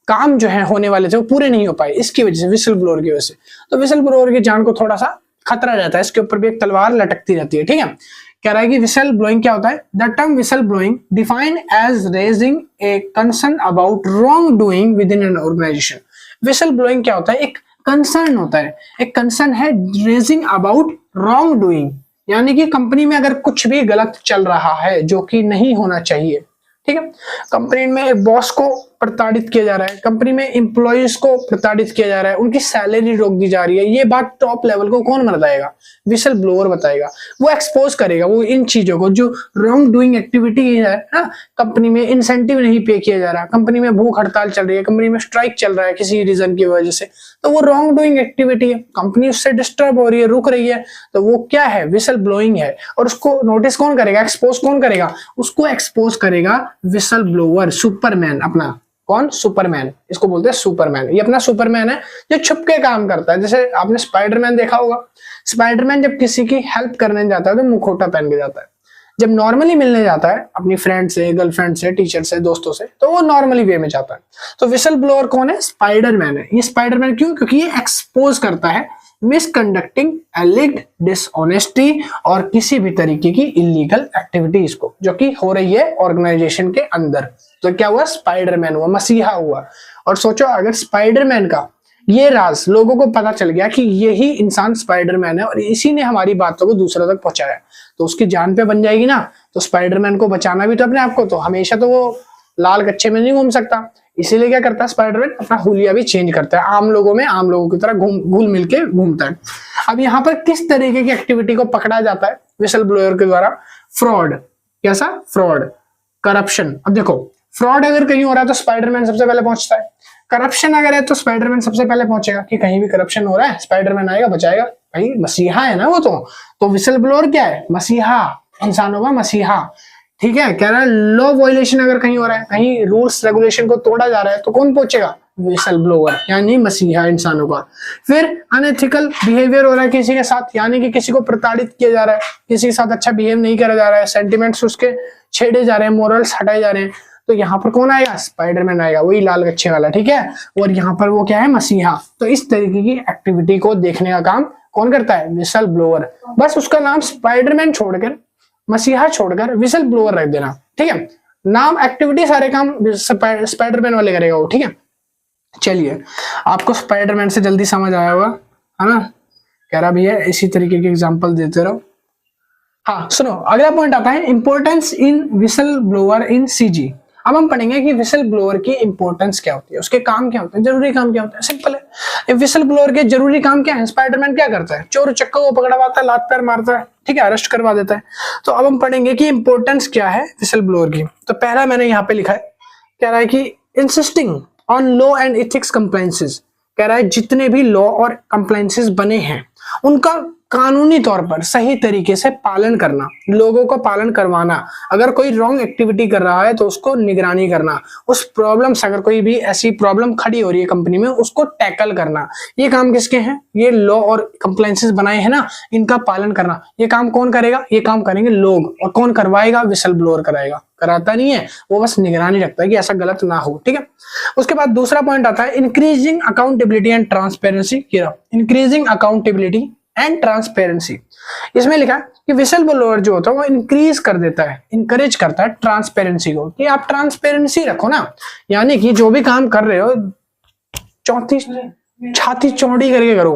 काम जो है होने वाले थे वो पूरे नहीं हो पाए इसकी वजह से, विसल ब्लोअर की वजह से। तो विसल ब्लोअर की जान को थोड़ा सा खतरा रहता है, इसके ऊपर भी एक तलवार लटकती रहती है, ठीक है। कह रहा है कि विसल ब्लोइंग क्या होता है, the term whistle blowing defined as raising a concern about wrongdoing within an organisation. Whistle blowing क्या होता है, एक कंसर्न होता है, एक कंसर्न है रेजिंग अबाउट रॉन्ग डूइंग, यानी कि कंपनी में अगर कुछ भी गलत चल रहा है जो कि नहीं होना चाहिए, ठीक है। कंपनी में एक बॉस को प्रताड़ित किया जा रहा है, कंपनी में एम्प्लॉइज को प्रताड़ित किया जा रहा है, उनकी सैलरी रोक दी जा रही है, ये बात टॉप लेवल को कौन बताएगा, विसल ब्लोअर बताएगा। वो एक्सपोज करेगा वो इन चीजों को, जो रॉन्ग डूइंग एक्टिविटी है ना, कंपनी में इंसेंटिव नहीं पे किया जा रहा, कंपनी में भूख हड़ताल चल रही है, कंपनी में स्ट्राइक चल रहा है किसी रीजन की वजह से, तो वो रॉन्ग डूइंग एक्टिविटी है, कंपनी उससे डिस्टर्ब हो रही है, रुक रही है, तो वो क्या है, विसल ब्लोइंग है। और उसको नोटिस कौन करेगा, एक्सपोज कौन करेगा, उसको एक्सपोज करेगा विसल ब्लोअर, सुपरमैन अपना। कौन, सुपरमैन, इसको बोलते हैं सुपरमैन। ये अपना सुपरमैन है जो छुप के काम करता है। जैसे आपने स्पाइडरमैन देखा होगा, स्पाइडरमैन जब किसी की हेल्प करने जाता है तो मुखौटा पहन के जाता है। जब नॉर्मली मिलने जाता है अपनी फ्रेंड से, गर्लफ्रेंड से, टीचर से, दोस्तों से, तो वो नॉर्मली वे में जाता है। तो विसल ब्लोअर कौन है, स्पाइडरमैन है। ये स्पाइडरमैन क्यों, क्योंकि ये एक्सपोज करता है मिसकंडक्टिंग, एलिग्ड डिसऑनेस्टी और किसी भी तरीके की इलीगल एक्टिविटीज को जो कि हो रही है ऑर्गेनाइजेशन के अंदर। तो क्या हुआ, स्पाइडरमैन हुआ, मसीहा हुआ। और सोचो अगर स्पाइडरमैन का ये राज लोगों को पता चल गया कि यही इंसान स्पाइडरमैन है और इसी ने हमारी बातों को दूसरों तक पहुंचाया, तो उसकी जान पे बन जाएगी ना। तो स्पाइडरमैन को बचाना भी तो अपने आप को, तो हमेशा तो वो लाल कच्चे में नहीं घूम सकता, इसीलिए क्या करता है स्पाइडरमैन, अपना हुलिया भी चेंज करता है, आम लोगों में आम लोगों की तरह घुल मिल के घूमता है। अब यहाँ पर किस तरीके की एक्टिविटी को पकड़ा जाता है विसल ब्लोअर के द्वारा, फ्रॉड। कैसा, फ्रॉड, करप्शन। अब देखो फ्रॉड अगर कहीं हो रहा है तो स्पाइडरमैन सबसे पहले पहुंचता है, करप्शन अगर है तो स्पाइडरमैन सबसे पहले पहुंचेगा कि कहीं भी करप्शन हो रहा है, स्पाइडरमैन आएगा बचाएगा, भाई मसीहा है ना वो तो विसल ब्लोअर क्या है, मसीहा, इंसानों का मसीहा, ठीक है। कह रहा है लॉ वायलेशन अगर कहीं हो रहा है, कहीं रूल्स रेगुलेशन को तोड़ा जा रहा है, तो कौन पहुंचेगा, विसल ब्लोअर यानी मसीहा इंसानों का। फिर अनएथिकल बिहेवियर हो रहा है किसी के साथ, यानी कि किसी को प्रताड़ित किया जा रहा है, किसी के साथ अच्छा बिहेव नहीं करा जा रहा है, सेंटिमेंट्स उसके छेड़े जा रहे हैं, मोरल्स हटाए जा रहे हैं, तो यहाँ पर कौन आएगा, स्पाइडरमैन आएगा, वही लाल कच्चे वाला, ठीक है। और यहाँ पर वो क्या है, मसीहा। तो इस तरीके की एक्टिविटी को देखने का काम कौन करता है, विसल ब्लोअर। बस उसका नाम स्पाइडरमैन छोड़कर, मसीहा छोड़कर विसल ब्लोअर रख देना, ठीक है। नाम, एक्टिविटी, सारे काम स्पाइडरमैन वाले करेगा वो, ठीक है। चलिए आपको स्पाइडरमैन से जल्दी समझ आया होगा, है ना। कह रहा भैया इसी तरीके के एग्जांपल देते रहो। हाँ सुनो, अगला पॉइंट आता है importance in whistle blower in CG. अब हम पढ़ेंगे कि विसल ब्लोअर की इंपॉर्टेंस क्या होती है, उसके काम क्या होते हैं, जरूरी काम क्या होता है। सिंपल है, विसल ब्लोअर के जरूरी काम क्या है, स्पाइडरमैन क्या करता है, चोर चक्का को पकड़वाता है, लात पैर मारता है, ठीक है, अरेस्ट करवा देता है। तो अब हम पढ़ेंगे कि इंपॉर्टेंस क्या है विसल ब्लोअर की। तो पहला मैंने यहाँ पे लिखा है, कह रहा है कि insisting on law and ethics compliances. कह रहा है जितने भी लॉ और कंप्लायंसेस बने हैं उनका कानूनी तौर पर सही तरीके से पालन करना, लोगों को पालन करवाना। अगर कोई रॉन्ग एक्टिविटी कर रहा है तो उसको निगरानी करना, उस प्रॉब्लम से अगर कोई भी ऐसी प्रॉब्लम खड़ी हो रही है कंपनी में उसको टैकल करना, ये काम किसके हैं, ये लॉ और कंप्लायंसेस बनाए हैं ना, इनका पालन करना। ये काम कौन करेगा, ये काम करेंगे लोग। और कौन करवाएगा, विसल ब्लोअर कराएगा, कराता नहीं है वो, बस निगरानी रखता है कि ऐसा गलत ना हो, ठीक है। उसके बाद दूसरा पॉइंट आता है increasing accountability and transparency. Increasing accountability and transparency, इसमें लिखा है कि विसल ब्लोअर जो होता है वो इंक्रीज कर देता है, इंकरेज करता है ट्रांसपेरेंसी को, कि आप ट्रांसपेरेंसी रखो ना, यानी कि जो भी काम कर रहे हो छाती चौड़ी करके करो,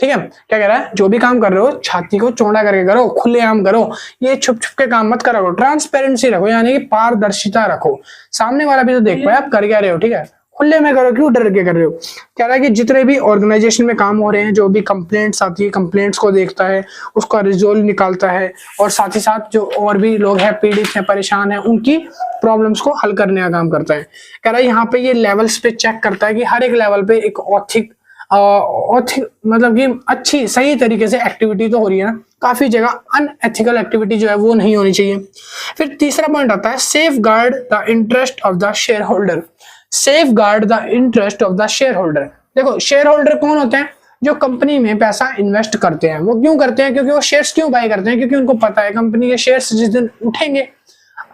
ठीक है। क्या कह रहा है, जो भी काम कर रहे हो छाती को चौड़ा करके करो, खुलेआम करो, ये छुप छुप के काम मत करो, ट्रांसपेरेंसी रखो, यानी कि पारदर्शिता रखो, सामने वाला भी तो देख पाए आप कर क्या रहे हो, ठीक है, खुले में करो, क्यों डर के कर रहे हो। कह रहा है कि जितने भी ऑर्गेनाइजेशन में काम हो रहे हैं, जो भी कंप्लेंट्स आती है, कंप्लेंट्स को देखता है, उसका रिजोल्व निकालता है, और साथ ही साथ जो और भी लोग हैं पीड़ित हैं, परेशान हैं, उनकी प्रॉब्लम्स को हल करने का काम करता है। कह रहा है यहाँ पे ये लेवल्स पे चेक करता है कि हर एक लेवल पे एक मतलब कि अच्छी सही तरीके से एक्टिविटी तो हो रही है ना, काफी जगह अनएथिकल एक्टिविटी जो है वो नहीं होनी चाहिए। फिर तीसरा पॉइंट आता है safe guard the interest of the share holder. Safe guard the interest of the share holder. देखो शेयर होल्डर कौन होते हैं, जो कंपनी में पैसा इन्वेस्ट करते हैं। वो क्यों करते हैं, क्योंकि वो शेयर्स क्यों बाय करते हैं, क्योंकि उनको पता है कंपनी के शेयर्स जिस दिन उठेंगे,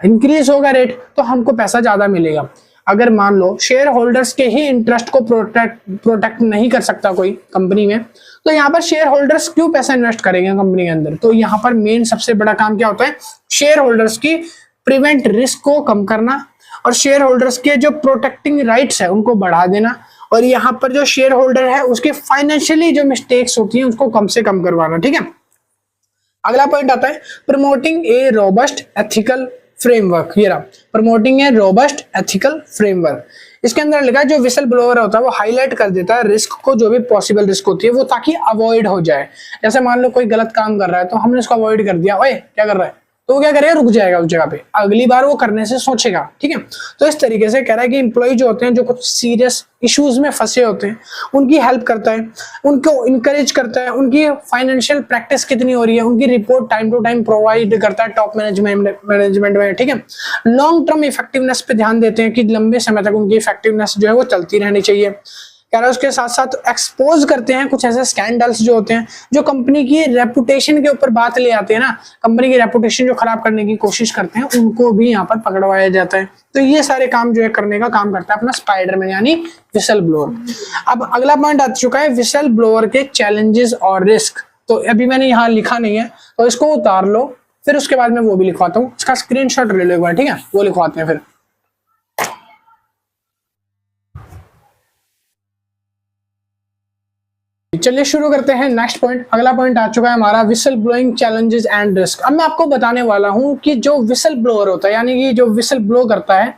इंक्रीज होगा रेट तो हमको पैसा ज्यादा मिलेगा। अगर मान लो शेयर होल्डर्स के ही इंटरेस्ट को प्रोटेक्ट नहीं कर सकता कोई कंपनी में, तो यहाँ पर शेयर होल्डर्स क्यों पैसा इन्वेस्ट करेंगे कंपनी के अंदर। तो यहाँ पर मेन सबसे बड़ा काम क्या होता है, शेयर होल्डर्स की प्रिवेंट रिस्क को कम करना और शेयर होल्डर्स के जो प्रोटेक्टिंग राइट्स है उनको बढ़ा देना, और यहाँ पर जो शेयर होल्डर है उसके फाइनेंशियली जो मिस्टेक्स होती हैं उसको कम से कम करवाना। ठीक है, अगला पॉइंट आता है प्रमोटिंग ए रोबस्ट एथिकल फ्रेमवर्क। ये रहा, प्रमोटिंग ए रोबस्ट एथिकल फ्रेमवर्क। इसके अंदर लिखा है जो विसल ब्लोअर होता है वो हाईलाइट कर देता है रिस्क को, जो भी पॉसिबल रिस्क होती है वो, ताकि अवॉइड हो जाए। जैसे मान लो कोई गलत काम कर रहा है तो हमने उसको अवॉइड कर दिया, ओए क्या कर रहा है, तो वो क्या करेगा, रुक जाएगा उस जगह पे, अगली बार वो करने से सोचेगा। ठीक है, तो इस तरीके से कह रहा है कि एम्प्लॉय जो होते हैं जो कुछ सीरियस इश्यूज में फंसे होते हैं उनकी हेल्प करता है, उनको इनकरेज करता है, उनकी फाइनेंशियल प्रैक्टिस कितनी हो रही है उनकी report time to time provide करता है टॉप मैनेजमेंट में। ठीक है, लॉन्ग टर्म इफेक्टिवनेस पे ध्यान देते हैं कि लंबे समय तक उनकी इफेक्टिवनेस जो है वो चलती रहनी चाहिए। कह रहा है उसके साथ साथ एक्सपोज करते हैं कुछ ऐसे स्कैंडल्स जो होते हैं जो कंपनी की रेपुटेशन के ऊपर बात ले आते हैं ना, कंपनी की रेपुटेशन जो खराब करने की कोशिश करते हैं उनको भी यहाँ पर पकड़वाया जाता है। तो ये सारे काम जो है करने का काम करता है अपना स्पाइडरमैन यानी विसल ब्लोअर। अब अगला पॉइंट आ चुका है विसल ब्लोअर के चैलेंजेस और रिस्क। तो अभी मैंने यहाँ लिखा नहीं है तो इसको उतार लो, फिर उसके बाद मैं वो भी लिखवाता हूँ, इसका स्क्रीनशॉट ले लो एक बार। ठीक है, वो लिखवाते हैं फिर। चलिए शुरू करते हैं नेक्स्ट पॉइंट। अगला पॉइंट आ चुका है हमारा whistle blowing challenges and risk. अब मैं आपको बताने वाला हूं कि जो विसल ब्लोअर होता है यानी कि जो विसल ब्लो करता है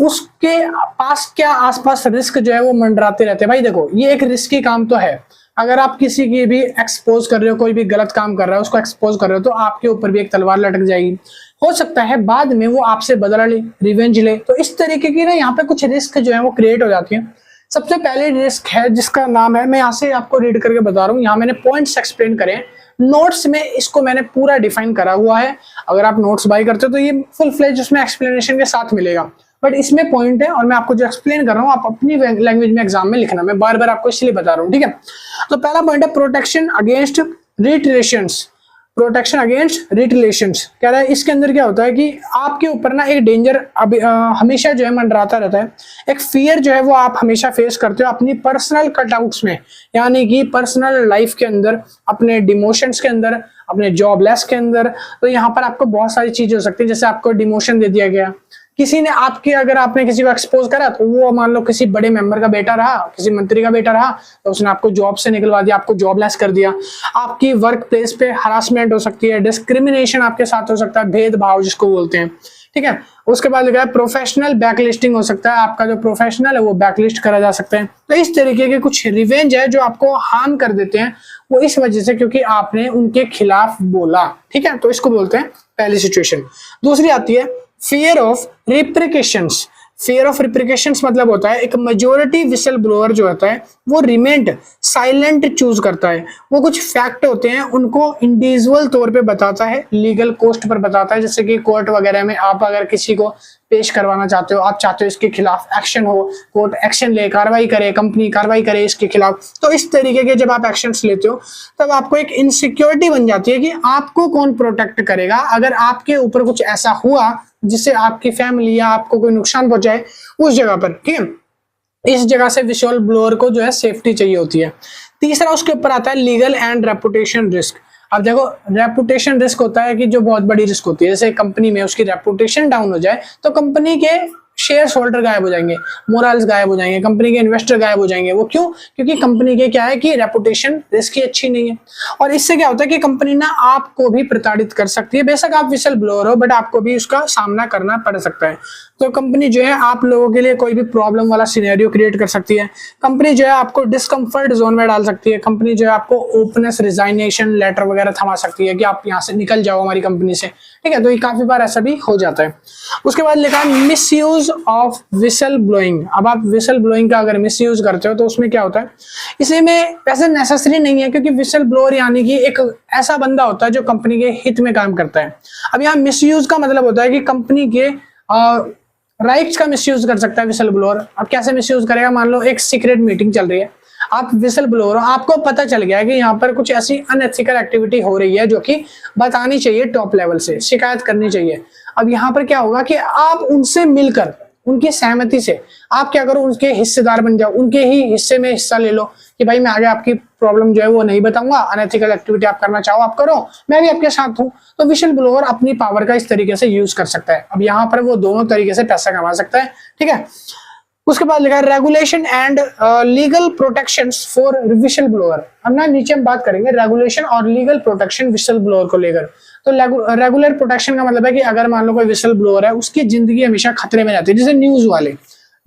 उसके पास क्या आसपास रिस्क जो है वो मंडराते रहते हैं। भाई देखो ये एक रिस्की काम तो है, अगर आप किसी की भी एक्सपोज कर रहे हो, कोई भी गलत काम कर रहा है उसको एक्सपोज कर रहे हो तो आपके ऊपर भी एक तलवार लटक जाएगी, हो सकता है बाद में वो आपसे बदला ले, रिवेंज ले। तो इस तरीके की ना यहाँ पे कुछ रिस्क जो है वो क्रिएट हो जाती है। सबसे पहले रिस्क है जिसका नाम है, मैं यहाँ से आपको रीड करके बता रहा हूँ, यहाँ मैंने पॉइंट्स एक्सप्लेन करे, नोट्स में इसको मैंने पूरा डिफाइन करा हुआ है। अगर आप नोट्स बाय करते हो तो ये फुल फ्लेज उसमें एक्सप्लेनेशन के साथ मिलेगा, बट इसमें पॉइंट है और मैं आपको जो एक्सप्लेन कर रहा हूँ आप अपनी लैंग्वेज में एग्जाम में लिखना, मैं बार बार आपको इसलिए बता रहा हूँ। ठीक है, तो पहला पॉइंट है प्रोटेक्शन अगेंस्ट रिटरेशंस। प्रोटेक्शन अगेंस्ट रिटलेशंस कह रहा है इसके अंदर क्या होता है कि आपके ऊपर ना एक डेंजर हमेशा जो है मंडराता रहता है, एक फियर जो है वो आप हमेशा फेस करते हो अपनी पर्सनल कटआउट्स में, यानी कि पर्सनल लाइफ के अंदर, अपने डिमोशंस के अंदर, अपने जॉबलेस के अंदर। तो यहाँ पर आपको बहुत सारी चीजें हो सकती है, जैसे आपको डिमोशन दे दिया गया, किसी ने आपके, अगर आपने किसी को एक्सपोज करा तो वो मान लो किसी बड़े मेंबर का बेटा रहा, किसी मंत्री का बेटा रहा, तो उसने आपको जॉब से निकलवा दिया, आपको जॉबलेस कर दिया। आपकी वर्क प्लेस पे हरासमेंट हो सकती है, डिस्क्रिमिनेशन आपके साथ हो सकता है, भेदभाव जिसको बोलते हैं। ठीक है, उसके बाद लिखा है प्रोफेशनल बैकलिस्टिंग हो सकता है, आपका जो प्रोफेशनल है वो बैकलिस्ट करा जा सकता है। तो इस तरीके के कुछ रिवेंज है जो आपको हार्म कर देते हैं, वो इस वजह से क्योंकि आपने उनके खिलाफ बोला। ठीक है, तो इसको बोलते हैं पहली सिचुएशन। दूसरी आती है फियर ऑफ रिप्रिकेशंस। फियर ऑफ रिप्रिकेशंस मतलब होता है एक मेजोरिटी विसल ब्लोअर जो होता है वो रिमेंट साइलेंट चूज करता है, वो कुछ फैक्ट होते हैं उनको इंडिविजुअल तौर पे बताता है, लीगल कोस्ट पर बताता है, जैसे कि कोर्ट वगैरह में आप अगर किसी को पेश करवाना चाहते हो, आप चाहते हो इसके खिलाफ एक्शन हो, कोर्ट एक्शन ले, कार्रवाई करे, कंपनी कार्रवाई करे इसके खिलाफ। तो इस तरीके के जब आप एक्शंस लेते हो तब आपको एक इनसिक्योरिटी बन जाती है कि आपको कौन प्रोटेक्ट करेगा अगर आपके ऊपर कुछ ऐसा हुआ जिससे आपकी फैमिली या आपको कोई नुकसान पहुंचाए उस जगह पर। ठीक है, इस जगह से विसल ब्लोअर को जो है सेफ्टी चाहिए होती है। तीसरा उसके ऊपर आता है लीगल एंड रेपुटेशन रिस्क। अब देखो रेपुटेशन रिस्क होता है कि जो बहुत बड़ी रिस्क होती है, जैसे कंपनी में उसकी रेपुटेशन डाउन हो जाए तो कंपनी के शेयर होल्डर गायब हो जाएंगे, मोरल्स गायब हो जाएंगे, कंपनी के इन्वेस्टर गायब हो जाएंगे। वो क्यों? क्योंकि कंपनी के क्या है कि रेपुटेशन रिस्क की अच्छी नहीं है, और इससे क्या होता है कि कंपनी ना आपको भी प्रताड़ित कर सकती है। बेशक आप विसल ब्लोअर हो बट आपको भी उसका सामना करना पड़ सकता है। तो कंपनी जो है आप लोगों के लिए कोई भी प्रॉब्लम वाला सिनेरियो क्रिएट कर सकती है, कंपनी जो है आपको डिस्कम्फर्ट जोन में डाल सकती है, कंपनी जो है आपको ओपनेस रिजाइनेशन लेटर वगैरह थमा सकती है कि आप यहाँ से निकल जाओ हमारी कंपनी से। ठीक है, तो ये काफी बार ऐसा भी हो जाता है। उसके बाद लिखा है मिसयूज ऑफ विसल ब्लोइंग। अब आप विसल ब्लोइंग का अगर मिसयूज करते हो तो उसमें क्या होता है, इसी में वैसे नेसेसरी नहीं है क्योंकि विसल ब्लोअर यानी कि एक ऐसा बंदा होता है जो कंपनी के हित में काम करता है। अब यहाँ मिसयूज का मतलब होता है कि कंपनी के राइट्स का मिसयूज कर सकता है विसल ब्लोअर। अब कैसे मिसयूज करेगा? मान लो एक सीक्रेट मीटिंग चल रही है, आप विसल ब्लोअर हो, आपको पता चल गया है कि यहाँ पर कुछ ऐसी अनएथिकल एक्टिविटी हो रही है जो कि बतानी चाहिए, टॉप लेवल से शिकायत करनी चाहिए। अब यहाँ पर क्या होगा कि आप उनसे मिलकर, उनकी सहमति से आप क्या करो, उनके हिस्सेदार बन जाओ, उनके ही हिस्से में हिस्सा ले लो कि भाई मैं आगे आपकी प्रॉब्लम जो है वो नहीं बताऊंगा, अनएथिकल एक्टिविटी आप करना चाहो आप करो, मैं भी आपके साथ हूं। तो विशल ब्लोअर अपनी पावर का इस तरीके से यूज कर सकता है। अब यहाँ पर वो दोनों तरीके से पैसा कमा सकता है, ठीक है। उसके बाद लिखा है regulation and legal protections for we shall blower. हम ना नीचे हम बात करेंगे रेगुलेशन और लीगल प्रोटेक्शन विशल ब्लोअर को लेकर। तो रेगुलर प्रोटेक्शन का मतलब है कि अगर मान लो कोई विशल ब्लोअर है, उसकी जिंदगी हमेशा खतरे में रहती है। जैसे न्यूज वाले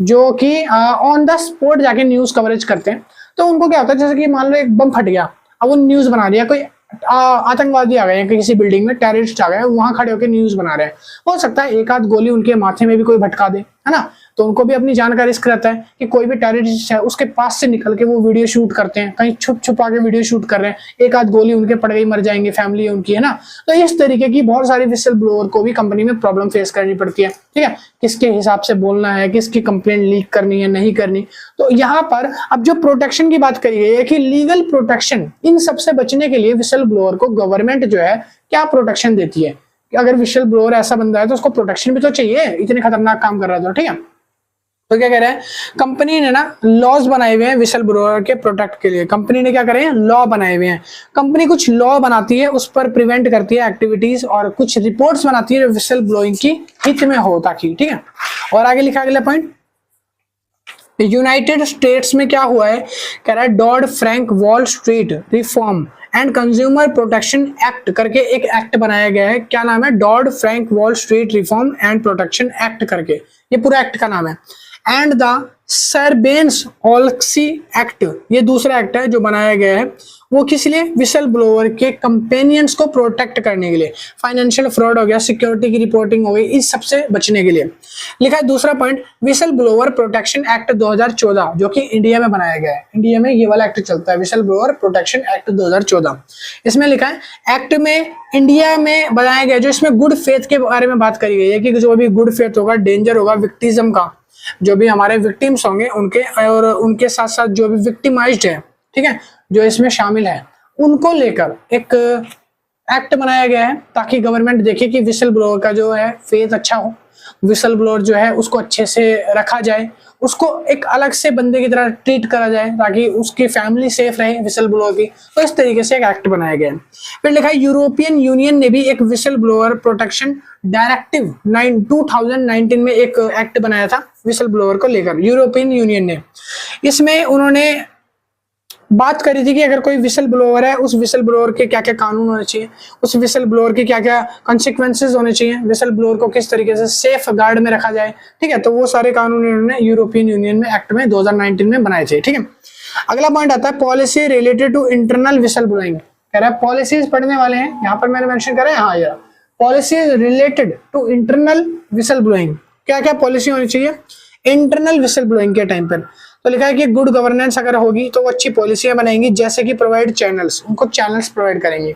जो कि ऑन द स्पॉट जाके न्यूज कवरेज करते हैं, तो उनको क्या होता है, जैसे कि मान लो एक बम फट गया, अब वो न्यूज बना दिया, कोई आतंकवादी आ गए हैं किसी बिल्डिंग में, टेररिस्ट आ गए, वहां खड़े होकर न्यूज बना रहे हैं, हो सकता है एक आध गोली उनके माथे में भी कोई भटका दे, है ना। तो उनको भी अपनी जान का रिस्क रहता है कि कोई भी टेररिस्ट है उसके पास से निकल के वो वीडियो शूट करते हैं, कहीं छुप छुपा के वीडियो शूट कर रहे हैं, एक आध गोली उनके पड़ गई, मर जाएंगे, फैमिली है उनकी, है ना। तो इस तरीके की बहुत सारी विशल ब्लोअर को भी कंपनी में प्रॉब्लम फेस करनी पड़ती है, ठीक है। किसके हिसाब से बोलना है, किसकी कंप्लेंट लीक करनी है, नहीं करनी। तो यहाँ पर अब जो प्रोटेक्शन की बात करी गई है कि लीगल प्रोटेक्शन, इन सबसे बचने के लिए विशल ब्लोअर को गवर्नमेंट जो है क्या प्रोटेक्शन देती है कि अगर विशल ब्लोअर ऐसा बंदा है तो उसको प्रोटेक्शन भी तो चाहिए, इतने खतरनाक काम कर रहा है, ठीक है। तो क्या कह रहे हैं, कंपनी ने ना लॉज बनाए हुए हैं विशल ब्लोअर के प्रोटेक्ट के लिए। कंपनी ने क्या करे हैं, लॉ बनाए हुए हैं। कंपनी कुछ लॉ बनाती है, उस पर प्रिवेंट करती है एक्टिविटीज, और कुछ रिपोर्ट्स बनाती है जो विशल ब्लोइंग की हित में हो, ताकि, ठीक है। और आगे लिखा अगला पॉइंट, यूनाइटेड स्टेट्स में क्या हुआ है, कह रहा है Dodd Frank Wall Street reform and consumer protection act करके एक एक्ट बनाया गया है। क्या नाम है, Dodd Frank Wall Street reform and protection act करके, ये पूरा एक्ट का नाम है। एंड द सर्बेन्स-ओल्क्सी एक्ट, ये दूसरा एक्ट है जो बनाया गया है, वो किस लिए, विशल ब्लोअर के कंपेनियंस को प्रोटेक्ट करने के लिए। फाइनेंशियल फ्रॉड हो गया, सिक्योरिटी की रिपोर्टिंग हो गई, इस सबसे बचने के लिए। लिखा है दूसरा point, we shall blower protection act 2014 जो कि इंडिया में बनाया गया है। इंडिया में ये वाला एक्ट चलता है, विशल ब्लोअर प्रोटेक्शन एक्ट 2014। इसमें लिखा है एक्ट में इंडिया में बनाया गया, जो इसमें गुड फेथ के बारे में बात करी गई है कि जो भी गुड फेथ होगा, डेंजर होगा विक्टिज्म का, जो भी हमारे विक्टिम्स होंगे उनके, और उनके साथ साथ जो भी विक्टिमाइज्ड है, ठीक है, जो इसमें शामिल है, उनको लेकर एक एक्ट बनाया गया है ताकि गवर्नमेंट देखे कि विशल ब्लोअर का जो है फेथ अच्छा हो, विशल ब्लोअर जो है उसको अच्छे से रखा जाए, उसको एक अलग से बंदे की तरह ट्रीट करा जाए ताकि उसकी फैमिली सेफ रहे विशल ब्लोअर की। तो इस तरीके से एक एक्ट बनाया गया है। फिर लिखा है यूरोपियन यूनियन ने भी एक विशल ब्लोअर प्रोटेक्शन डायरेक्टिव 2019 में एक एक्ट बनाया था विशल ब्लोअर को लेकर, यूरोपियन यूनियन ने। इसमें उन्होंने बात करी थी कि अगर कोई विशल ब्लोअर है, उस विशल ब्लोअर के क्या क्या कानून होने चाहिए, उस विशल ब्लोअर के क्या क्या कॉन्सिक्वेंसेज होने चाहिए, विशल ब्लोअर को किस तरीके से सेफ गार्ड में रखा जाए, ठीक है। तो वो सारे कानून इन्होंने यूरोपियन यूनियन में एक्ट में 2019 में बनाए थे, ठीक है। अगला पॉइंट आता है policy related to internal whistle blowing. कह रहा है पॉलिसीज पढ़ने वाले हैं, यहाँ पर मैंने मेंशन करा है, हाँ यार, policies related to internal whistle blowing. क्या क्या पॉलिसी होनी चाहिए इंटरनल विशल ब्लोइंग के टाइम पर। तो लिखा है कि गुड गवर्नेंस अगर होगी तो वो अच्छी पॉलिसियां बनाएंगी, जैसे कि प्रोवाइड चैनल्स, उनको चैनल्स प्रोवाइड करेंगी,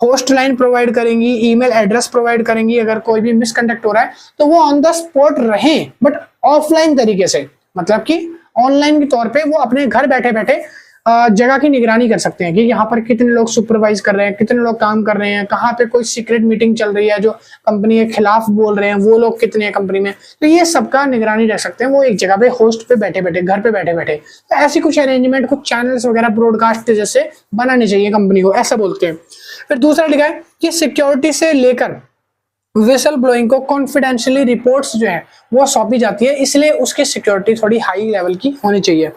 होस्ट लाइन प्रोवाइड करेंगी, ईमेल एड्रेस प्रोवाइड करेंगी। अगर कोई भी मिसकंडक्ट हो रहा है तो वो ऑन द स्पॉट रहे, बट ऑफलाइन तरीके से, मतलब कि ऑनलाइन के तौर पे वो अपने घर बैठे बैठे जगह की निगरानी कर सकते हैं कि यहाँ पर कितने लोग सुपरवाइज कर रहे हैं, कितने लोग काम कर रहे हैं, कहाँ पे कोई सीक्रेट मीटिंग चल रही है, जो कंपनी के खिलाफ बोल रहे हैं वो लोग कितने हैं कंपनी में। तो ये सबका निगरानी रख सकते हैं वो एक जगह पे, होस्ट पे बैठे बैठे, घर पे बैठे बैठे। तो ऐसी कुछ अरेंजमेंट, कुछ चैनल्स वगैरह ब्रॉडकास्ट जैसे बनाने चाहिए कंपनी को, ऐसा बोलते हैं। फिर दूसरा लिखा है कि सिक्योरिटी से लेकर विशल ब्लोइंग को कॉन्फिडेंशियली रिपोर्ट्स जो है वो सौंपी जाती है, इसलिए उसकी सिक्योरिटी थोड़ी हाई लेवल की होनी चाहिए।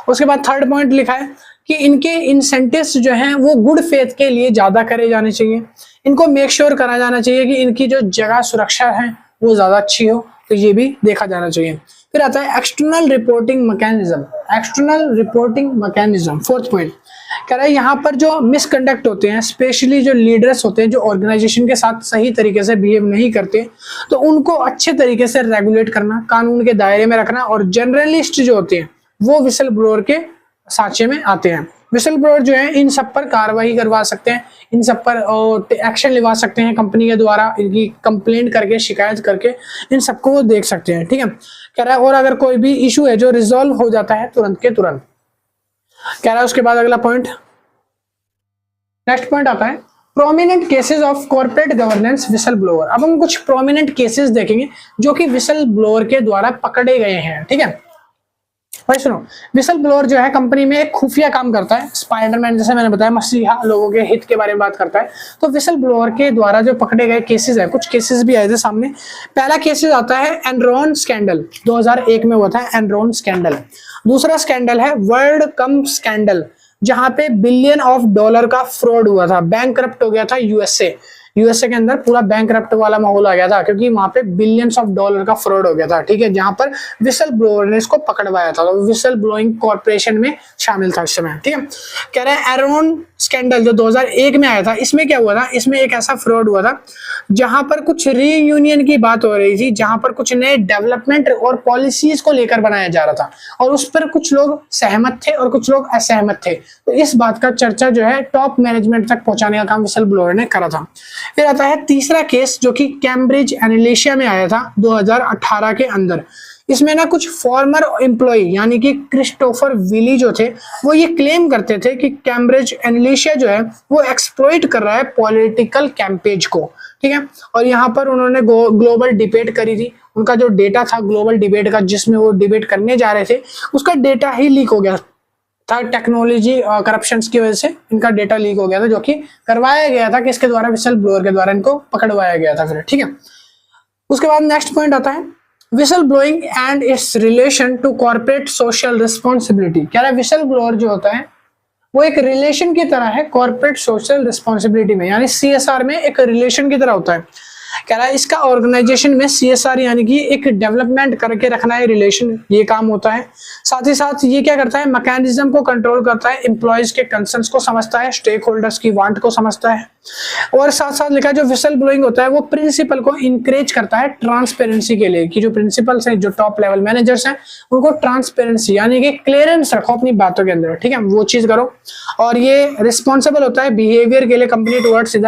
उसके बाद थर्ड पॉइंट लिखा है कि इनके इंसेंटिव्स जो हैं वो गुड फेथ के लिए ज्यादा करे जाने चाहिए। इनको मेक श्योर करा जाना चाहिए कि इनकी जो जगह सुरक्षा है वो ज्यादा अच्छी हो, तो ये भी देखा जाना चाहिए। फिर आता है external reporting mechanism. External reporting mechanism fourth point कह रहा है यहाँ पर जो मिसकंडक्ट होते हैं, स्पेशली जो लीडर्स होते हैं जो ऑर्गेनाइजेशन के साथ सही तरीके से बिहेव नहीं करते, तो उनको अच्छे तरीके से रेगुलेट करना, कानून के दायरे में रखना। और जर्नलिस्ट जो होते हैं वो विशल ब्लोअर के सांचे में आते हैं। विशल ब्लोअर जो है इन सब पर कार्रवाई करवा सकते हैं, इन सब पर एक्शन लिवा सकते हैं कंपनी के द्वारा, इनकी कंप्लेंट करके, शिकायत करके इन सबको वो देख सकते हैं, ठीक है। कह रहा है और अगर कोई भी इशू है जो रिजॉल्व हो जाता है तुरंत के तुरंत। कह रहा है उसके बाद अगला पॉइंट, नेक्स्ट पॉइंट आता है prominent cases of corporate governance whistle blower. अब हम कुछ प्रोमिनेंट केसेस देखेंगे जो कि विसल ब्लोअर के द्वारा पकड़े गए हैं, ठीक है भाई। सुनो, विसल ब्लोअर जो है कंपनी में एक खुफिया काम करता है, स्पाइडरमैन जैसे मैंने बताया मसीहा लोगों के हित के बारे में बात करता है। तो विसल ब्लोअर के द्वारा जो पकड़े गए केसेस है, कुछ केसेस भी आए थे सामने। पहला केसेस आता है एनरॉन स्कैंडल, 2001 में हुआ था एनरॉन स्कैंडल। दूसरा स्कैंडल है वर्ल्ड कम स्कैंडल, जहां पे बिलियन ऑफ डॉलर का फ्रॉड हुआ था, बैंक करप्ट हो गया था यूएसए के अंदर पूरा बैंक करप्ट वाला माहौल आ गया था, क्योंकि वहां पे बिलियंस ऑफ डॉलर का फ्रॉड हो गया था, ठीक है, जहां पर विसल ब्लोअर ने इसको पकड़वाया था। तो विसल ब्लोइंग कॉर्पोरेशन में शामिल था इस समय, ठीक है। कह रहे हैं एनरॉन स्कैंडल जो 2001 में आया था, इसमें क्या हुआ था, इसमें एक ऐसा फ्रॉड हुआ था जहां पर कुछ रीयूनियन की बात हो रही थी, जहां पर कुछ नए डेवलपमेंट और पॉलिसीज को लेकर बनाया जा रहा था, और उस पर कुछ लोग सहमत थे और कुछ लोग असहमत थे। तो इस बात का चर्चा जो है टॉप मैनेजमेंट तक पहुंचाने का काम विसल ब्लोअर ने करा था। फिर आता है तीसरा केस जो कि कैम्ब्रिज एनालिसिया में आया था 2018 के अंदर। इसमें ना कुछ फॉर्मर एम्प्लॉय यानी कि क्रिस्टोफर विली जो थे वो ये क्लेम करते थे कि कैम्ब्रिज एनालिसिया जो है वो एक्सप्लॉइट कर रहा है पॉलिटिकल कैंपेज को, ठीक है। और यहाँ पर उन्होंने ग्लोबल डिबेट करी थी, उनका जो डेटा था ग्लोबल डिबेट का जिसमें वो डिबेट करने जा रहे थे उसका डेटा ही लीक हो गया था, टेक्नोलॉजी करप्शंस की वजह से इनका डेटा लीक हो गया था, जो कि करवाया गया था किसके द्वारा, विसल ब्लोअर के द्वारा इनको पकड़वाया गया था फिर, ठीक है। उसके बाद नेक्स्ट पॉइंट आता है whistle blowing and its relation to corporate social responsibility. कह रहा है विसल ब्लोअर जो होता है वो एक रिलेशन की तरह है कॉर्पोरेट सोशल रिस्पॉन्सिबिलिटी में, यानी सीएसआर में एक रिलेशन की तरह होता है। कह रहा है इसका ऑर्गेनाइजेशन में सीएसआर यानी कि एक डेवलपमेंट करके रखना है रिलेशन, ये काम होता है। साथ ही साथ ये क्या करता है, मैकेनिज्म को कंट्रोल करता है, एम्प्लॉयज के कंसर्न्स को समझता है, स्टेक होल्डर्स की वांट को समझता है। और साथ साथ लिखा है जो विसल ब्लोइंग होता है वो प्रिंसिपल को इंकरेज करता है ट्रांसपेरेंसी के लिए, कि जो प्रिंसिपल्स हैं जो टॉप लेवल मैनेजर्स हैं उनको ट्रांसपेरेंसी यानी कि क्लियरेंस रखो अपनी बातों के अंदर, ठीक है, वो चीज करो। और ये रिस्पॉन्सिबल होता है बिहेवियर के लिए कंपनी टुवर्ड्स द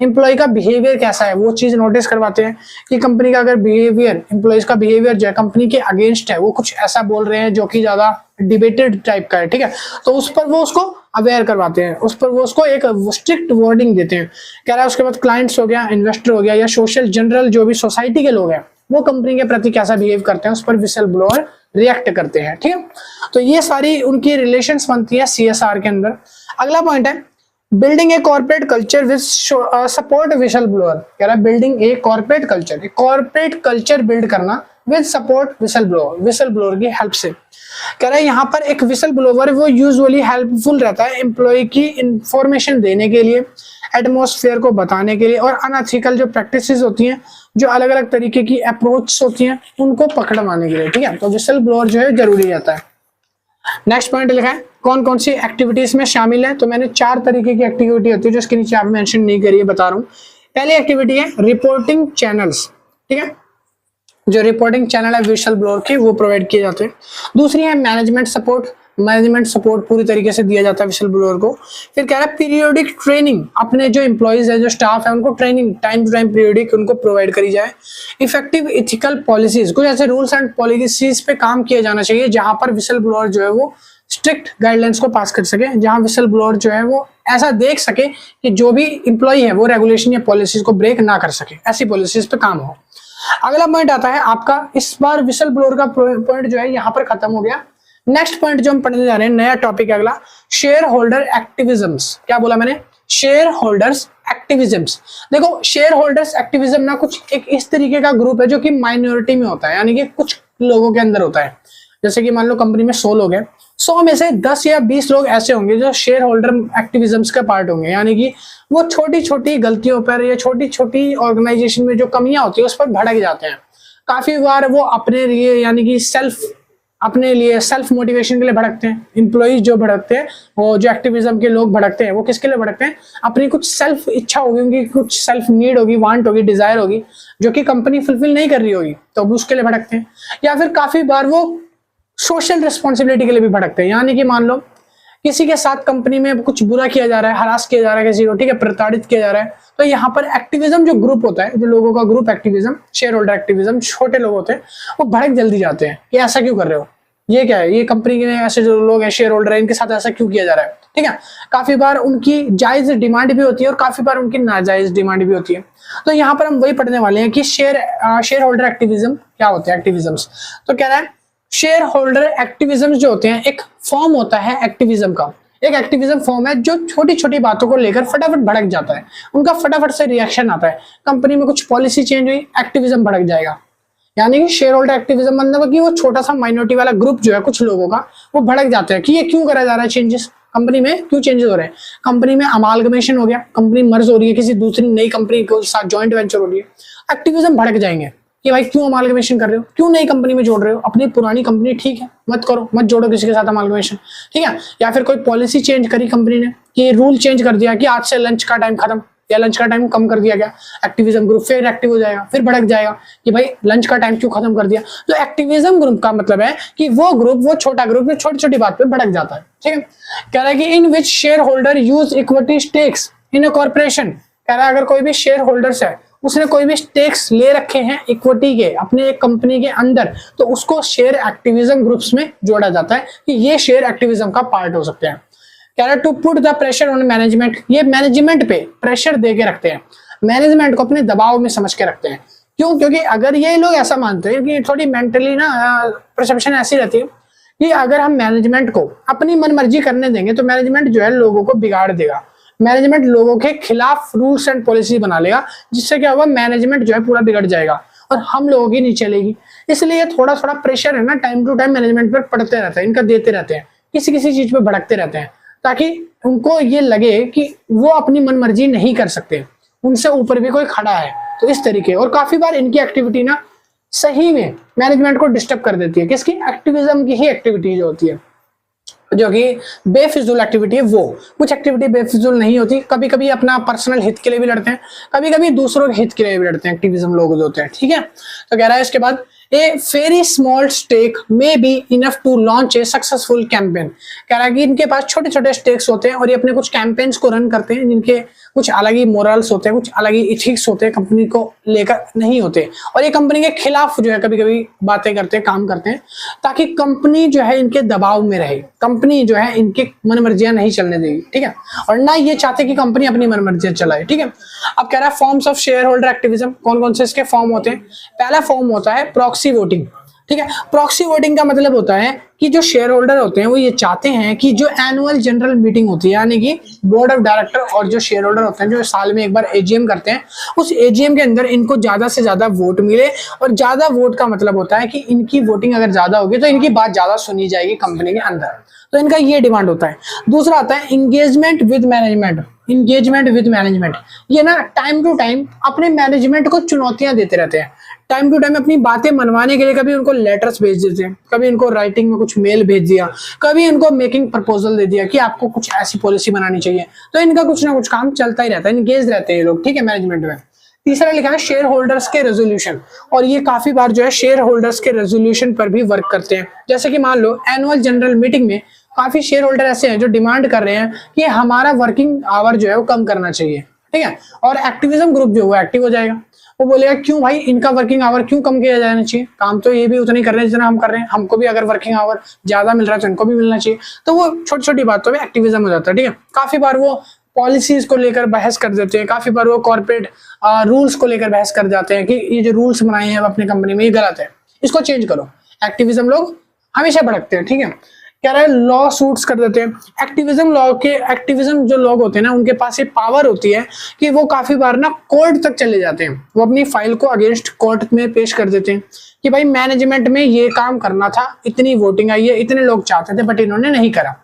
एम्प्लॉय का बिहेवियर कैसा है वो चीज नोटिस करवाते हैं कि कंपनी का अगर बिहेवियर, एम्प्लॉयज का बिहेवियर जो है कंपनी के अगेंस्ट है, वो कुछ ऐसा बोल रहे हैं जो कि ज्यादा डिबेटेड टाइप का है, ठीक है, तो उस पर वो उसको अवेयर करवाते हैं, उस पर वो उसको एक स्ट्रिक्ट वार्निंग देते हैं। कह रहा है उसके बाद क्लाइंट्स हो गया, इन्वेस्टर हो गया या सोशल जनरल जो भी सोसाइटी के लोग हैं वो कंपनी के प्रति कैसा बिहेव करते हैं उस पर विसल ब्लोअर रिएक्ट करते हैं, ठीक है। तो ये सारी उनकी रिलेशंस बनती है सीएसआर के अंदर। अगला पॉइंट है building a corporate culture with support whistle blower. कह रहा है building a corporate culture build करना विद सपोर्ट विसल ब्लोअर की हेल्प से। कह रहा है यहाँ पर एक विसल ब्लोअर वो यूजुअली हेल्पफुल रहता है एम्प्लॉय की इंफॉर्मेशन देने के लिए, एटमॉस्फेयर को बताने के लिए, और अनएथिकल जो प्रैक्टिसेस होती हैं, जो अलग अलग तरीके की अप्रोच होती हैं उनको पकड़वाने के लिए, ठीक है। तो विसल ब्लोअर जो है जरूरी रहता है। नेक्स्ट पॉइंट लिखा है कौन कौन सी एक्टिविटीज में शामिल है, तो मैंने 4 तरीके की एक्टिविटी होती है जो इसके नीचे आप मेंशन नहीं करिए, बता रहा हूँ। पहली एक्टिविटी है रिपोर्टिंग चैनल्स, ठीक है, जो रिपोर्टिंग चैनल है विसल ब्लोअर के वो प्रोवाइड किए जाते हैं। दूसरी है मैनेजमेंट सपोर्ट पूरी तरीके से दिया जाता है विसल ब्लोअर को। फिर कह रहा है पीरियोडिक ट्रेनिंग, अपने जो एम्प्लॉइज है जो स्टाफ है उनको training time to time periodic उनको प्रोवाइड करी जाए। इफेक्टिव इथिकल पॉलिसीज, कुछ ऐसे रूल्स एंड पॉलिसीज पे काम किया जाना चाहिए जहां पर विसल ब्लोअर जो है वो स्ट्रिक्ट गाइडलाइंस को पास कर सके, जहां विसल ब्लोअर जो है वो ऐसा देख सके कि जो भी इंप्लॉय है वो रेगुलेशन या पॉलिसीज को ब्रेक ना कर सके, ऐसी पॉलिसीज पे काम हो। अगला पॉइंट आता है आपका, इस बार विसल ब्लोअर का पॉइंट जो है यहाँ पर खत्म हो गया। नेक्स्ट पॉइंट जो हम पढ़ने जा रहे हैं, नया टॉपिक है अगला, शेयर होल्डर एक्टिविज्म्स। क्या बोला मैंने, शेयर होल्डर्स एक्टिविज्म्स। देखो शेयर होल्डर्स एक्टिविज्म ना कुछ एक इस तरीके का ग्रुप है जो कि माइनॉरिटी में होता है, यानी कि कुछ लोगों के अंदर होता है। जैसे कि मान लो कंपनी में 100 लोग हैं, 100 में से 10 या 20 लोग ऐसे होंगे जो शेयर होल्डर एक्टिविज्म्स का पार्ट होंगे, यानी कि वो छोटी छोटी गलतियों पर या छोटी छोटी ऑर्गेनाइजेशन में जो कमियां होती है उस पर भड़क जाते हैं। काफी बार वो अपने लिए यानी कि सेल्फ मोटिवेशन के लिए भड़कते हैं। एम्प्लॉइज जो भड़कते हैं, वो जो एक्टिविज्म के लोग भड़कते हैं वो किसके लिए भड़कते हैं, अपनी कुछ सेल्फ इच्छा होगी, उनकी कुछ सेल्फ नीड होगी, वांट होगी, डिजायर होगी जो कि कंपनी फुलफिल नहीं कर रही होगी, तो उसके लिए भड़कते हैं। या फिर काफी बार वो सोशल रिस्पॉन्सिबिलिटी के लिए भी भड़कते हैं, यानी कि मान लो किसी के साथ कंपनी में कुछ बुरा किया जा रहा है, हरास किया जा रहा है किसी को, ठीक है, प्रताड़ित किया जा रहा है, तो यहाँ पर एक्टिविज्म जो ग्रुप होता है, जो लोगों का group activism, share holder activism, छोटे लोग होते हैं वो भड़क जल्दी जाते हैं कि ऐसा क्यों कर रहे हो, ये क्या है, ये कंपनी के ऐसे जो लोग हैं शेयर होल्डर है इनके साथ ऐसा क्यों किया जा रहा है, ठीक है। काफी बार उनकी जायज डिमांड भी होती है और काफी बार उनकी नाजायज डिमांड भी होती है। तो यहाँ पर हम वही पढ़ने वाले हैं कि शेयर होल्डर एक्टिविज्म क्या होते हैं, एक्टिविज्म्स। तो कह रहा है शेयर होल्डर एक्टिविज्म जो होते हैं एक फॉर्म होता है एक्टिविज्म का, एक एक्टिविज्म फॉर्म है जो छोटी छोटी बातों को लेकर फटाफट भड़क जाता है, उनका फटाफट से रिएक्शन आता है। कंपनी में कुछ पॉलिसी चेंज हुई, एक्टिविज्म भड़क जाएगा। यानी कि शेयर होल्डर एक्टिविज्म मतलब कि वो छोटा सा माइनॉरिटी वाला ग्रुप जो है कुछ लोगों का, वो भड़क जाते हैं कि ये क्यों करा जा रहा है, चेंजेस कंपनी में क्यों चेंजेस हो रहे हैं। कंपनी में अमालगमेशन हो गया, कंपनी मर्ज हो रही है, किसी दूसरी नई कंपनी के साथ जॉइंट वेंचर हो रही है, एक्टिविज्म भड़क जाएंगे कि भाई क्यों अमालगमेशन कर रहे हो, क्यों नई कंपनी में जोड़ रहे हो, अपनी पुरानी कंपनी ठीक है मत करो, मत जोड़ो किसी के साथ अमालगमेशन, ठीक है। या फिर कोई पॉलिसी चेंज करी कंपनी ने कि रूल चेंज कर दिया कि आज से लंच का टाइम खत्म या लंच का टाइम कम कर दिया गया, एक्टिविज्म ग्रुप फिर एक्टिव हो जाएगा, फिर भड़क जाएगा कि भाई लंच का टाइम क्यों खत्म कर दिया। तो एक्टिविज्म ग्रुप का मतलब है कि वो ग्रुप, वो छोटा ग्रुप जो छोटी छोटी बात पे भड़क जाता है, ठीक है। कह रहा है कि in which share holder use equity stakes in a corporation. कह रहा है अगर कोई भी शेयर होल्डर्स है उसने कोई भी स्टेक्स ले रखे हैं इक्विटी के अपने एक कंपनी के अंदर, तो उसको शेयर एक्टिविज्म ग्रुप्स में जोड़ा जाता है कि ये शेयर एक्टिविज्म का पार्ट हो सकते हैं। कह रहा है to put the pressure on management, ये मैनेजमेंट पे प्रेशर दे के रखते हैं, मैनेजमेंट को अपने दबाव में समझ के रखते हैं। क्यों? क्योंकि अगर ये लोग ऐसा मानते हैं कि थोड़ी मेंटली ना परसेप्शन ऐसी रहती है कि अगर हम मैनेजमेंट को अपनी मनमर्जी करने देंगे तो मैनेजमेंट जो है लोगों को बिगाड़ देगा, मैनेजमेंट लोगों के खिलाफ रूल्स एंड पॉलिसी बना लेगा, जिससे क्या होगा मैनेजमेंट जो है पूरा बिगड़ जाएगा और हम लोगों की नहीं चलेगी। इसलिए थोड़ा थोड़ा प्रेशर है ना टाइम टू टाइम मैनेजमेंट पर पड़ते रहते हैं, इनका देते रहते हैं, किसी किसी चीज पे भड़कते रहते हैं ताकि उनको ये लगे कि वो अपनी मनमर्जी नहीं कर सकते, उनसे ऊपर भी कोई खड़ा है। तो इस तरीके, और काफी बार इनकी एक्टिविटी ना सही में मैनेजमेंट को डिस्टर्ब कर देती है, किसकी, एक्टिविज्म की ही एक्टिविटी जो होती है, जो कि बेफिजूल एक्टिविटी है। वो कुछ एक्टिविटी बेफिजूल नहीं होती, कभी कभी अपना पर्सनल हित के लिए भी लड़ते हैं, कभी कभी दूसरों के हित के लिए भी लड़ते हैं, एक्टिविज्म लोग जो होते हैं, ठीक है। तो कह रहा है इसके बाद a very small stake may be enough to launch a successful campaign. कह रहा है कि इनके पास छोटे छोटे स्टेक्स होते हैं और ये अपने कुछ कैंपेन्स को रन करते हैं जिनके कुछ अलग ही मोरल्स होते हैं, कुछ अलग ही इथिक्स होते हैं, कंपनी को लेकर नहीं होते, और ये कंपनी के खिलाफ जो है कभी कभी बातें करते हैं, काम करते हैं, ताकि कंपनी जो है इनके दबाव में रहे, कंपनी जो है इनकी मनमर्जियां नहीं चलने देगी, ठीक है, और ना ये चाहते कि कंपनी अपनी मनमर्जियां चलाए, ठीक है। अब कह रहा है forms of share holder activism, कौन कौन से इसके फॉर्म होते हैं। पहला फॉर्म होता है प्रॉक्सी वोटिंग, ठीक है। प्रॉक्सी वोटिंग का मतलब होता है कि जो शेयर होल्डर होते हैं वो ये चाहते हैं कि जो एनुअल जनरल मीटिंग होती है, यानी कि बोर्ड ऑफ डायरेक्टर और जो शेयर होल्डर होते हैं जो साल में एक बार एजीएम करते हैं, उस एजीएम के अंदर इनको ज्यादा से ज्यादा वोट मिले, और ज्यादा वोट का मतलब होता है कि इनकी वोटिंग अगर ज्यादा होगी तो इनकी बात ज्यादा सुनी जाएगी कंपनी के अंदर, तो इनका ये डिमांड होता है। दूसरा आता है engagement with management, engagement with management, ये ना टाइम टू टाइम अपने मैनेजमेंट को चुनौतियां देते रहते हैं, टाइम टू टाइम अपनी बातें मनवाने के लिए कभी उनको लेटर्स भेज देते हैं, कभी उनको राइटिंग में कुछ मेल भेज दिया, कभी उनको मेकिंग प्रपोजल दे दिया कि आपको कुछ ऐसी पॉलिसी बनानी चाहिए, तो इनका कुछ ना कुछ काम चलता ही रहता है, इंगेज रहते हैं ये लोग, ठीक है, मैनेजमेंट में। तीसरा लिखा है शेयर होल्डर्स के रेजोल्यूशन, और ये काफी बार जो है शेयर होल्डर्स के रेजोल्यूशन पर भी वर्क करते हैं। जैसे कि मान लो एनुअल जनरल मीटिंग में काफी शेयर होल्डर ऐसे हैं जो डिमांड कर रहे हैं कि हमारा वर्किंग आवर जो है वो कम करना चाहिए, ठीक है, और एक्टिविज्म ग्रुप जो है एक्टिव हो जाएगा, वो बोलेगा क्यों भाई इनका वर्किंग आवर क्यों कम किया जाना चाहिए, काम तो ये भी उतना ही कर रहे हैं जितना हम कर रहे हैं, हमको भी अगर वर्किंग आवर ज्यादा मिल रहा है तो इनको भी मिलना चाहिए। तो वो छोटी छोटी बातों में एक्टिविज्म हो जाता है, ठीक है। काफी बार वो पॉलिसीज को लेकर बहस कर देते हैं, काफी बार वो कॉर्पोरेट रूल्स को लेकर बहस कर जाते हैं कि ये जो रूल्स बनाए हैं अपनी कंपनी में ये गलत है, इसको चेंज करो। एक्टिविज्म लोग हमेशा भड़कते हैं, ठीक है। कह रहा है लॉ सूट्स कर देते हैं। एक्टिविज्म जो लोग होते हैं ना उनके पास ये पावर होती है कि वो काफी बार ना कोर्ट तक चले जाते हैं, वो अपनी फाइल को अगेंस्ट कोर्ट में पेश कर देते हैं कि भाई मैनेजमेंट में ये काम करना था, इतनी वोटिंग आई है, इतने लोग चाहते थे बट इन्होंने नहीं करा,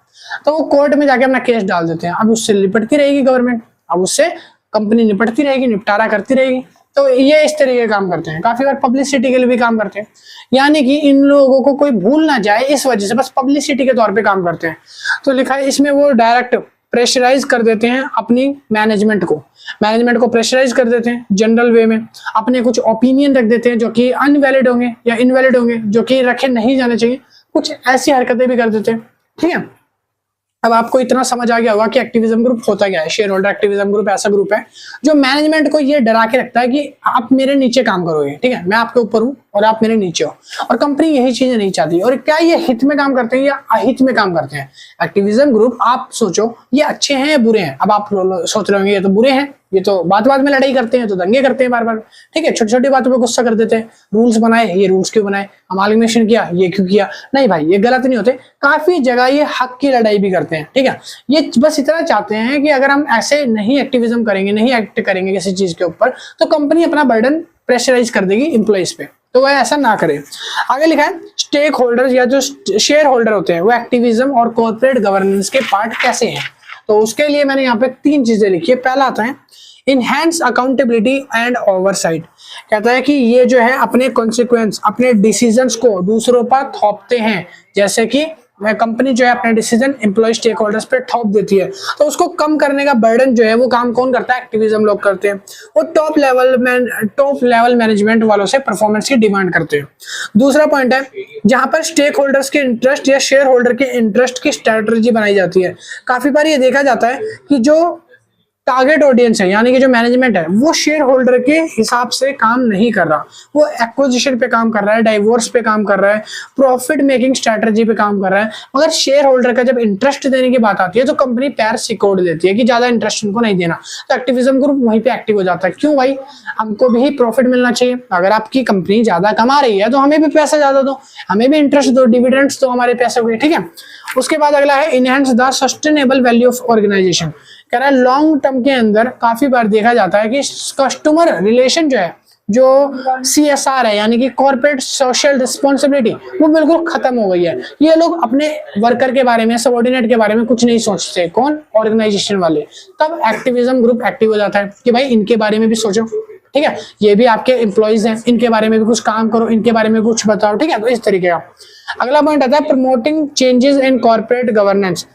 तो वो कोर्ट में जाके अपना केस डाल देते हैं। अब उससे निपटती रहेगी गवर्नमेंट, अब उससे कंपनी निपटती रहेगी, निपटारा करती रहेगी, तो ये इस तरीके के काम करते हैं। काफी बार पब्लिसिटी के लिए भी काम करते हैं, यानी कि इन लोगों को कोई भूल ना जाए इस वजह से बस पब्लिसिटी के तौर पे काम करते हैं। तो लिखा है इसमें वो डायरेक्ट प्रेशराइज कर देते हैं अपनी मैनेजमेंट को प्रेशराइज कर देते हैं जनरल वे में, अपने कुछ ओपिनियन रख देते हैं जो कि अनवैलिड होंगे या इनवैलिड होंगे, जो कि रखे नहीं जाने चाहिए, कुछ ऐसी हरकतें भी कर देते हैं, ठीक है। अब आपको इतना समझ आ गया होगा कि एक्टिविज्म ग्रुप होता क्या है। शेयर होल्डर एक्टिविज्म ग्रुप ऐसा ग्रुप है जो मैनेजमेंट को ये डरा के रखता है कि आप मेरे नीचे काम करोगे, ठीक है, मैं आपके ऊपर हूं और आप मेरे नीचे हो, और कंपनी यही चीजें नहीं चाहती। और क्या ये हित में काम करते हैं या अहित में काम करते हैं? एक्टिविज्म ग्रुप आप सोचो ये अच्छे हैं या बुरे हैं? अब आप सोच रहे होंगे ये तो बुरे हैं, ये तो बात बात में लड़ाई करते हैं, तो दंगे करते हैं बार बार, ठीक है, छोटी छोटी बातों पे गुस्सा कर देते हैं। रूल्स बनाए, ये रूल्स क्यों बनाए, अमालगमेशन किया, ये क्यों किया? नहीं भाई, ये गलत नहीं होते, काफी जगह ये हक की लड़ाई भी करते हैं, ठीक है। ये बस इतना चाहते हैं कि अगर हम ऐसे नहीं एक्टिविज्म करेंगे, नहीं एक्ट करेंगे किसी चीज के ऊपर, तो कंपनी अपना बर्डन प्रेशराइज कर देगी एम्प्लॉइज पे, तो वह ऐसा ना करे। आगे लिखा है स्टेक होल्डर्स या जो शेयर होल्डर होते हैं वो एक्टिविज्म और कॉर्पोरेट गवर्नेंस के पार्ट कैसे हैं? तो उसके लिए मैंने यहाँ पे 3 चीजें लिखी है। पहला आता है इनहैंस अकाउंटेबिलिटी एंड ओवरसाइट। कहता है कि ये जो है अपने कॉन्सिक्वेंस, अपने डिसीजंस को दूसरों पर थोपते हैं, जैसे कि कंपनी जो है अपने डिसीजन एम्प्लॉय स्टेक होल्डर्स पे थोप देती है, तो उसको कम करने का बर्डन जो है वो काम कौन करता है? एक्टिविज्म लोग करते हैं। वो टॉप लेवल मैनेजमेंट वालों से परफॉर्मेंस की डिमांड करते हैं। दूसरा पॉइंट है जहां पर स्टेक होल्डर्स के इंटरेस्ट या शेयर होल्डर के इंटरेस्ट की स्ट्रेटजी बनाई जाती है। काफी बार ये देखा जाता है कि जो टारगेट ऑडियंस है यानी कि जो मैनेजमेंट है वो शेयर होल्डर के हिसाब से काम नहीं कर रहा, वो एक्विजिशन पे काम कर रहा है, डाइवोर्स पे काम कर रहा है, प्रॉफिट मेकिंग स्ट्रेटजी पे काम कर रहा है। मगर शेयर होल्डर का जब इंटरेस्ट देने की बात आती है तो कंपनी पैर सिकोड़ देती है कि ज्यादा इंटरेस्ट उनको नहीं देना, तो एक्टिविज्म ग्रुप वहीं पे एक्टिव हो जाता है। क्यों भाई, हमको भी प्रॉफिट मिलना चाहिए, अगर आपकी कंपनी ज्यादा कमा रही है तो हमें भी पैसा ज्यादा दो, हमें भी इंटरेस्ट दो, डिविडेंड्स दो हमारे पैसे को, ठीक है। उसके बाद अगला है enhance the sustainable value of organisation. कह रहा है लॉन्ग टर्म के अंदर काफी बार देखा जाता है कि कस्टमर रिलेशन जो है, जो CSR है यानी कि कॉर्पोरेट सोशल रिस्पॉन्सिबिलिटी, वो बिल्कुल खत्म हो गई है। ये लोग अपने वर्कर के बारे में, सबऑर्डिनेट के बारे में कुछ नहीं सोचते। कौन? ऑर्गेनाइजेशन वाले। तब एक्टिविज्म ग्रुप एक्टिव हो जाता है कि भाई इनके बारे में भी सोचो, ठीक है, ये भी आपके एम्प्लॉइज हैं, इनके बारे में भी कुछ काम करो, इनके बारे में कुछ बताओ, ठीक है। तो इस तरीके का अगला पॉइंट आता है promoting changes in corporate governance.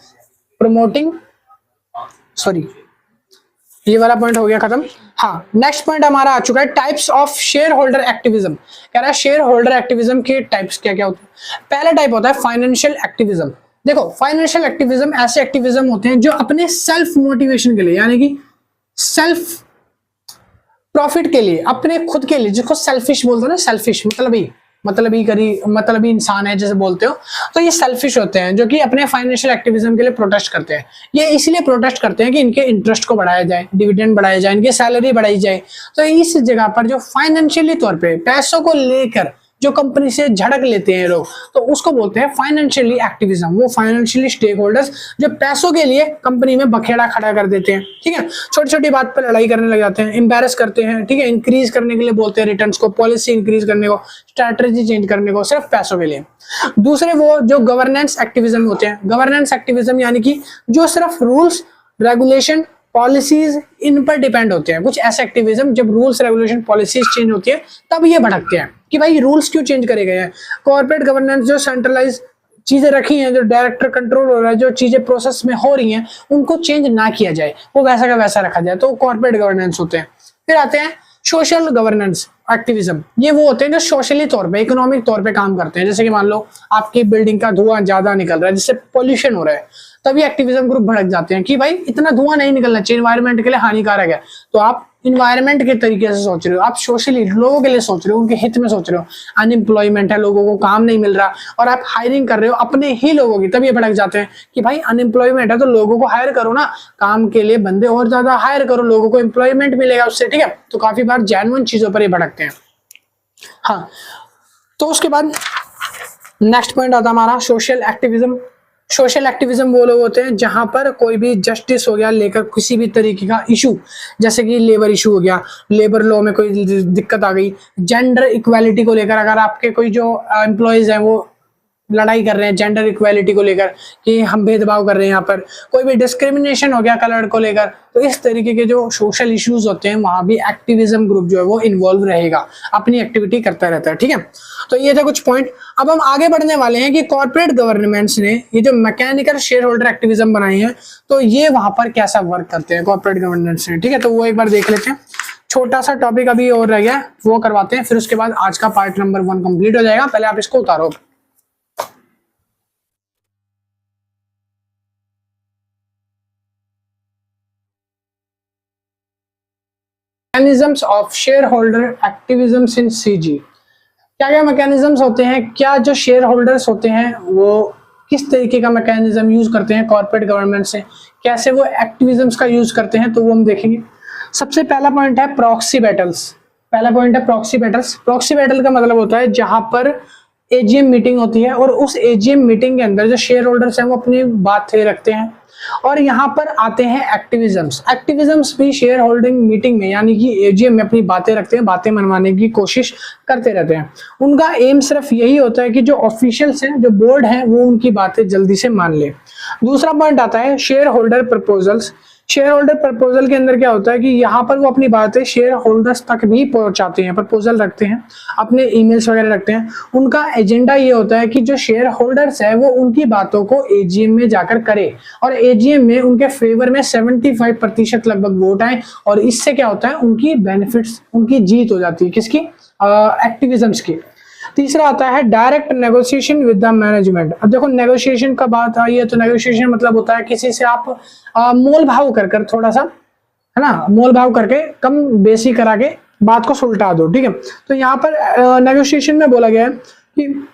ये वाला पॉइंट हो गया खत्म। हाँ, नेक्स्ट पॉइंट हमारा आ चुका है types of share holder activism. कह रहा है शेयर होल्डर एक्टिविज्म के टाइप्स क्या क्या होते हैं। पहला टाइप होता है फाइनेंशियल एक्टिविज्म। देखो, फाइनेंशियल एक्टिविज्म ऐसे एक्टिविज्म होते हैं जो अपने सेल्फ मोटिवेशन के लिए यानी कि सेल्फ प्रॉफिट के लिए, अपने खुद के लिए, जिसको सेल्फिश बोलते हैं ना, सेल्फिश मतलबी इंसान है जैसे बोलते हो, तो ये सेल्फिश होते हैं जो कि अपने फाइनेंशियल एक्टिविज्म के लिए प्रोटेस्ट करते हैं। ये इसलिए प्रोटेस्ट करते हैं कि इनके इंटरेस्ट को बढ़ाया जाए, डिविडेंड बढ़ाया जाए, इनकी सैलरी बढ़ाई जाए। तो इस जगह पर जो फाइनेंशियली तौर पे पैसों को लेकर जो कंपनी से झड़क लेते हैं लोग, तो उसको बोलते हैं फाइनेंशियली एक्टिविज्म। वो फाइनेंशियली स्टेक होल्डर्स जो पैसों के लिए कंपनी में बखेड़ा खड़ा कर देते हैं, ठीक है, छोटी छोटी बात पर लड़ाई करने लग जाते हैं, एम्बैरस करते हैं, ठीक है, इंक्रीज करने के लिए बोलते हैं रिटर्न्स को, पॉलिसी इंक्रीज करने को, स्ट्रैटेजी चेंज करने को, सिर्फ पैसों के लिए। दूसरे वो जो गवर्नेंस एक्टिविज्म होते हैं। गवर्नेंस एक्टिविज्म यानी कि जो सिर्फ रूल्स रेगुलेशन पॉलिसीज इन पर डिपेंड होते हैं। कुछ ऐसे एक्टिविज्म जब रूल्स रेगुलेशन पॉलिसीज चेंज होती है तब ये भटकते हैं कि भाई रूल्स क्यों चेंज करे गए हैं। कॉर्पोरेट गवर्नेंस जो सेंट्रलाइज चीजें रखी हैं, जो डायरेक्टर कंट्रोल हो रहा है, जो चीजें प्रोसेस में हो रही हैं, उनको चेंज ना किया जाए, वो वैसा का वैसा रखा जाए, तो कॉर्पोरेट गवर्नेंस होते हैं। फिर आते हैं सोशल गवर्नेंस एक्टिविज्म। ये वो होते हैं जो सोशली तौर पे, इकोनॉमिक तौर पे काम करते हैं। जैसे कि मान लो आपकी बिल्डिंग का धुआं ज्यादा निकल रहा है जिससे पोल्यूशन हो रहा है, तभी एक्टिविज्म ग्रुप भड़क जाते हैं कि भाई इतना धुआं नहीं निकलना चाहिए, एनवायरनमेंट के लिए हानिकारक है। तो आप इन्वायरमेंट के तरीके से सोच रहे हो, आप सोशली लोगों के लिए सोच रहे हो, उनके हित में सोच रहे हो। अनएम्प्लॉयमेंट है, लोगों को काम नहीं मिल रहा और आप हायरिंग कर रहे हो अपने ही लोगों की, तब ये भड़क जाते हैं कि भाई अनएम्प्लॉयमेंट है तो लोगों को हायर करो ना, काम के लिए बंदे और ज्यादा हायर करो, लोगों को एम्प्लॉयमेंट मिलेगा उससे, ठीक है। तो काफी बार जेन्युइन चीजों पर ये भड़कते हैं। हाँ, तो उसके बाद नेक्स्ट पॉइंट आता हमारा सोशल एक्टिविज्म। सोशल एक्टिविज्म वो लोग होते हैं जहां पर कोई भी जस्टिस हो गया लेकर किसी भी तरीके का इशू, जैसे कि लेबर इशू हो गया, लेबर लॉ में कोई दिक्कत आ गई, जेंडर इक्वालिटी को लेकर अगर आपके कोई जो एम्प्लॉयज हैं वो लड़ाई कर रहे हैं जेंडर इक्वालिटी को लेकर कि हम भेदभाव कर रहे हैं, यहाँ पर कोई भी डिस्क्रिमिनेशन हो गया कलर को लेकर, तो इस तरीके के जो सोशल इश्यूज होते हैं वहां भी एक्टिविज्म ग्रुप जो है वो इन्वॉल्व रहेगा, अपनी एक्टिविटी करता रहता है, ठीक है। तो ये थे कुछ पॉइंट। अब हम आगे बढ़ने वाले हैं कि कॉर्पोरेट गवर्नेंस ने ये जो मैकेनिकल शेयर होल्डर एक्टिविज्म बनाई है, तो ये वहां पर कैसा वर्क करते हैं कॉर्पोरेट गवर्नेंस ने, ठीक है। तो वो एक बार देख लेते हैं। छोटा सा टॉपिक अभी और रह गया, वो करवाते हैं, फिर उसके बाद आज का पार्ट नंबर 1 कंप्लीट हो जाएगा। पहले आप इसको उतारो। Mechanisms of share holder activisms in CG. क्या क्या मैकेनिज्म्स होते हैं, क्या जो शेयर होल्डर्स होते हैं वो किस तरीके का मैकेनिज्म यूज करते हैं कॉर्पोरेट गवर्नमेंट से, कैसे वो एक्टिविज्म्स का यूज करते हैं, तो वो हम देखेंगे। सबसे पहला पॉइंट है प्रॉक्सी बैटल्स। पहला पॉइंट है प्रॉक्सी बैटल्स। प्रॉक्सी बैटल का मतलब होता है जहां पर एजीएम मीटिंग होती है और उस एजीएम मीटिंग के अंदर जो शेयर होल्डर्स हैं वो अपनी बातें रखते हैं और यहाँ पर आते हैं एक्टिविज्म्स। एक्टिविज्म्स भी शेयर होल्डिंग मीटिंग में यानी कि एजीएम में अपनी बातें रखते हैं, बातें मनवाने की कोशिश करते रहते हैं। उनका एम सिर्फ यही होता है कि जो ऑफिशियल्स हैं, जो बोर्ड है, वो उनकी बातें जल्दी से मान ले। दूसरा पॉइंट आता है share holder proposals. Share holder proposal के अंदर क्या होता है कि यहाँ पर वो अपनी बातें शेयर होल्डर्स तक भी पहुंचाते हैं, प्रपोजल रखते हैं, अपने ईमेल्स वगैरह रखते हैं। उनका एजेंडा ये होता है कि जो शेयर होल्डर्स है वो उनकी बातों को एजीएम में जाकर करे और एजीएम में उनके फेवर में 75% लगभग वोट आए और इससे क्या होता है, उनकी बेनिफिट्स, उनकी जीत हो जाती है। किसकी? एक्टिविज्म्स की। तीसरा आता है direct negotiation with the management. अब देखो नेगोशिएशन का बात आई है तो नेगोशिएशन मतलब होता है किसी से आप मोल भाव कर थोड़ा सा, है ना, मोल भाव करके कम बेसी करा के बात को सुलटा दो, ठीक है। तो यहाँ पर नेगोशिएशन में बोला गया है कि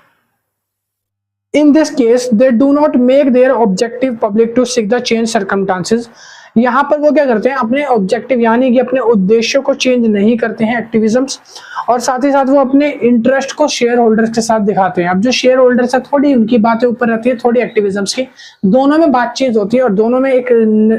in this case they do not make their objective public to seek the change circumstances. यहाँ पर वो क्या करते हैं, अपने ऑब्जेक्टिव यानी कि अपने उद्देश्यों को चेंज नहीं करते हैं एक्टिविज्म्स, और साथ ही साथ वो अपने इंटरेस्ट को शेयर होल्डर्स के साथ दिखाते हैं। अब जो शेयर होल्डर्स है थोड़ी उनकी बातें ऊपर रहती है, थोड़ी एक्टिविज्म्स की, दोनों में बातचीत होती है और दोनों में एक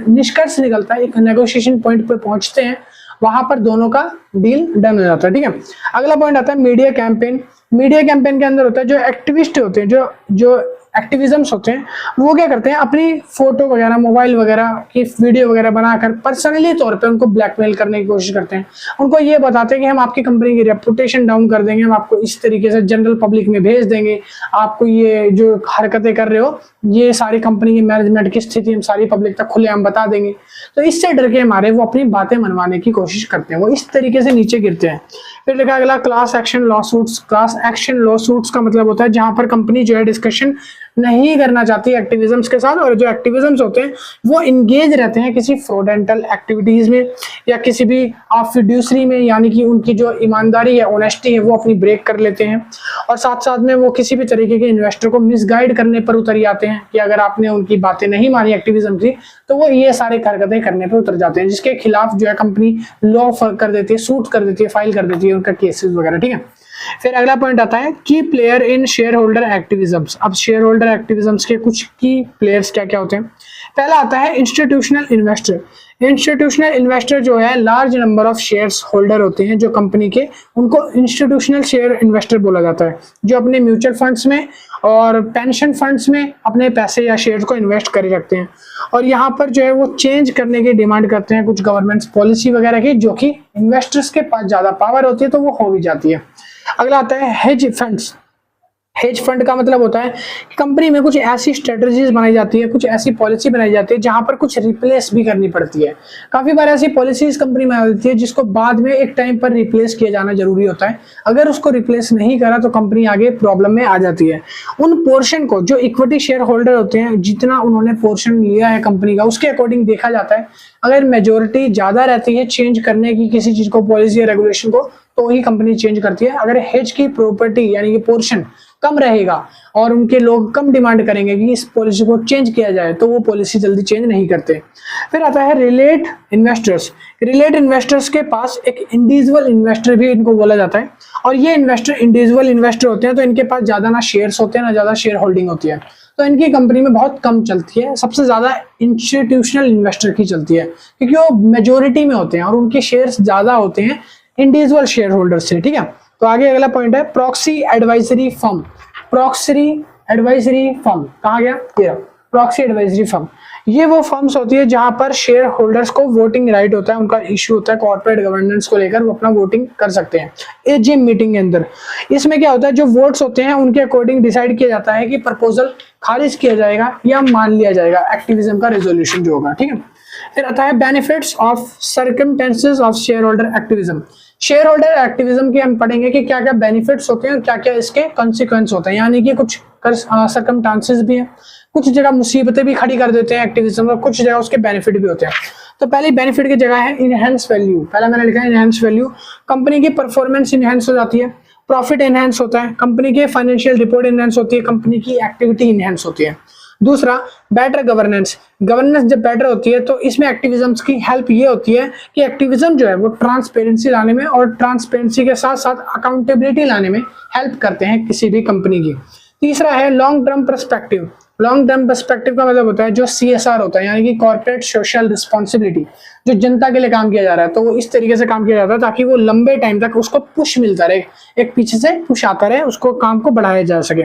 निष्कर्ष निकलता है, एक नेगोशिएशन पॉइंट पे पहुंचते हैं, वहां पर दोनों का डील डन हो जाता है, ठीक है। अगला पॉइंट आता है मीडिया कैंपेन। मीडिया कैंपेन के अंदर होता है जो एक्टिविस्ट होते हैं, जो एक्टिविज्म्स होते हैं, वो क्या करते हैं, अपनी फोटो वगैरह, मोबाइल वगैरह की वीडियो वगैरह बनाकर पर्सनली तौर पे उनको ब्लैकमेल करने की कोशिश करते हैं। उनको ये बताते हैं कि हम आपकी कंपनी की रेपुटेशन डाउन कर देंगे, हम आपको इस तरीके से जनरल पब्लिक में भेज देंगे, आपको ये जो हरकतें कर रहे हो, ये सारी कंपनी की मैनेजमेंट की स्थिति हम सारी पब्लिक तक खुलेआम बता देंगे। तो इससे डर के मारे वो अपनी बातें मनवाने की कोशिश करते हैं, वो इस तरीके से नीचे गिरते हैं। फिर लिखा अगला class action lawsuits. Class action lawsuits का मतलब होता है जहां पर कंपनी जो है डिस्कशन नहीं करना चाहती एक्टिविज्म्स के साथ, और जो एक्टिविज्म्स होते हैं वो इंगेज रहते हैं किसी फ्रॉडेंटल एक्टिविटीज में या किसी भी फिड्यूसरी में, यानी कि उनकी जो ईमानदारी है, ऑनेस्टी है, वो अपनी ब्रेक कर लेते हैं। और साथ साथ में वो किसी भी तरीके के इन्वेस्टर को मिसगाइड करने पर उतर जाते हैं कि अगर आपने उनकी बातें नहीं मानी एक्टिविज्म की तो वो ये सारे हरकतें करने पर उतर जाते हैं, जिसके खिलाफ जो है कंपनी लॉ कर देती है, सूट कर देती है, फाइल कर देती है उनका केसेस वगैरह, ठीक है। फिर अगला पॉइंट आता है की प्लेयर इन शेयर होल्डर एक्टिविज्म्स। अब शेयर होल्डर एक्टिविज्म्स के कुछ की प्लेयर्स क्या क्या होते हैं। पहला आता है इंस्टीट्यूशनल इन्वेस्टर। इंस्टीट्यूशनल इन्वेस्टर जो है large number of shares holder होते हैं जो कंपनी के, उनको इंस्टीट्यूशनल शेयर इन्वेस्टर बोला जाता है, जो अपने म्यूचुअल फंड्स में और पेंशन फंड्स में अपने पैसे या शेयर को इन्वेस्ट करे रखते हैं। और यहाँ पर जो है वो चेंज करने की डिमांड करते हैं कुछ गवर्नमेंट पॉलिसी वगैरह की, जो कि इन्वेस्टर्स के पास ज्यादा पावर होती है तो वो हो भी जाती है। अगला आता है हेज फंड्स। हेज फंड का मतलब होता है कि कंपनी में कुछ ऐसी स्ट्रेटजीज बनाई जाती है, कुछ ऐसी पॉलिसी बनाई जाती है जहां पर कुछ रिप्लेस भी करनी पड़ती है। काफी बार ऐसी पॉलिसीज कंपनी में आ जाती है जिसको बाद में एक टाइम पर रिप्लेस किया जाना जरूरी होता है। अगर उसको रिप्लेस नहीं करा तो कंपनी आगे प्रॉब्लम में आ जाती है। उन पोर्शन को जो इक्विटी शेयर होल्डर होते हैं, जितना उन्होंने पोर्शन लिया है कंपनी का, उसके अकॉर्डिंग देखा जाता है। अगर मेजोरिटी ज्यादा रहती है चेंज करने की किसी चीज को, पॉलिसी या रेगुलेशन को, तो ही कंपनी चेंज करती है। अगर हेज की प्रॉपर्टी यानी कि पोर्शन कम रहेगा और उनके लोग कम डिमांड करेंगे कि इस पॉलिसी को चेंज किया जाए, तो वो पॉलिसी जल्दी चेंज नहीं करते। फिर आता है रिलेट इन्वेस्टर्स। रिलेट इन्वेस्टर्स के पास एक इंडिविजुअल इन्वेस्टर भी इनको बोला जाता है, और ये इन्वेस्टर इंडिविजुअल इन्वेस्टर होते हैं, तो इनके पास ज्यादा ना शेयर्स होते हैं ना ज्यादा शेयर होल्डिंग होती है, तो इनकी कंपनी में बहुत कम चलती है। सबसे ज्यादा इंस्टीट्यूशनल इन्वेस्टर की चलती है क्योंकि वो मेजोरिटी में होते हैं और उनके शेयर्स ज्यादा होते हैं इंडिविजुअल शेयर होल्डर से, ठीक है। तो आगे अगला पॉइंट है proxy advisory firm. Proxy advisory firm कहाँ गया, ये प्रॉक्सी एडवाइजरी फर्म। ये वो फर्म्स होती है जहां पर शेयर होल्डर्स को वोटिंग राइट होता है, उनका इश्यू होता है कॉर्पोरेट गवर्नेंस को लेकर, वो अपना वोटिंग कर सकते हैं एजीएम मीटिंग के अंदर। इसमें क्या होता है, जो वोट्स होते हैं उनके अकॉर्डिंग डिसाइड किया जाता है कि प्रपोजल खारिज किया जाएगा या मान लिया जाएगा, एक्टिविज्म का रेजोल्यूशन जो होगा, ठीक है। फिर आता है benefits of circumstances of share holder activism. Share holder activism के हम पढ़ेंगे कि क्या क्या बेनिफिट्स होते हैं और क्या क्या इसके कॉन्सिक्वेंस होते हैं, यानी कि कुछ सर्कमस्टांसेस भी हैं, कुछ जगह मुसीबतें भी खड़ी कर देते हैं एक्टिविज्म और कुछ जगह उसके बेनिफिट भी होते हैं। तो पहले बेनिफिट की जगह है इनहेंस वैल्यू, पहला मैंने लिखा है इनहेंस वैल्यू, कंपनी की परफॉर्मेंस इनहेंस हो जाती है, प्रॉफिट इनहेंस होता है, कंपनी के फाइनेंशियल रिपोर्ट इनहेंस होती है, कंपनी की एक्टिविटी इनहेंस होती है। दूसरा बेटर गवर्नेंस, गवर्नेंस जब बेटर होती है तो इसमें एक्टिविज्म्स की हेल्प ये होती है कि एक्टिविज्म जो है वो ट्रांसपेरेंसी लाने में और ट्रांसपेरेंसी के साथ साथ अकाउंटेबिलिटी लाने में हेल्प करते हैं किसी भी कंपनी की। तीसरा है long term perspective, long term perspective का मतलब होता है जो CSR होता है यानी कि कॉर्पोरेट सोशल रिस्पॉन्सिबिलिटी, जो जनता के लिए काम किया जा रहा है तो वो इस तरीके से काम किया जाता है ताकि वो लंबे टाइम तक उसको पुश मिलता रहे, एक पीछे से पुश आता रहे, उसको काम को बढ़ाया जा सके,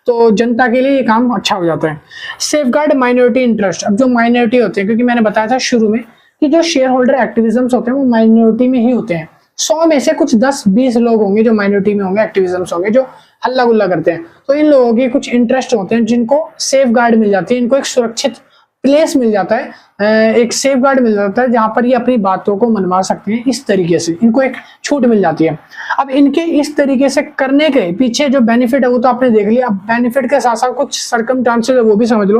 तो जनता के लिए ये काम अच्छा हो जाता है। सेफगार्ड माइनॉरिटी इंटरेस्ट, अब जो माइनॉरिटी होते हैं, क्योंकि मैंने बताया था शुरू में कि जो शेयर होल्डर एक्टिविज्म्स होते हैं वो माइनॉरिटी में ही होते हैं, 100 में से कुछ 10-20 लोग होंगे जो माइनॉरिटी में होंगे, एक्टिविज्म्स होंगे जो हल्ला गुल्ला करते हैं, तो इन लोगों के कुछ इंटरेस्ट होते हैं जिनको सेफगार्ड मिल जाती है, इनको एक सुरक्षित प्लेस मिल जाता है, एक सेफ गार्ड मिल जाता है जहां पर ये अपनी बातों को मनवा सकते हैं, इस तरीके से इनको एक छूट मिल जाती है। अब इनके इस तरीके से करने के पीछे जो बेनिफिट है वो तो आपने देख लिया, अब बेनिफिट के साथ साथ कुछ सर्कमस्टांसेस है वो भी समझ लो।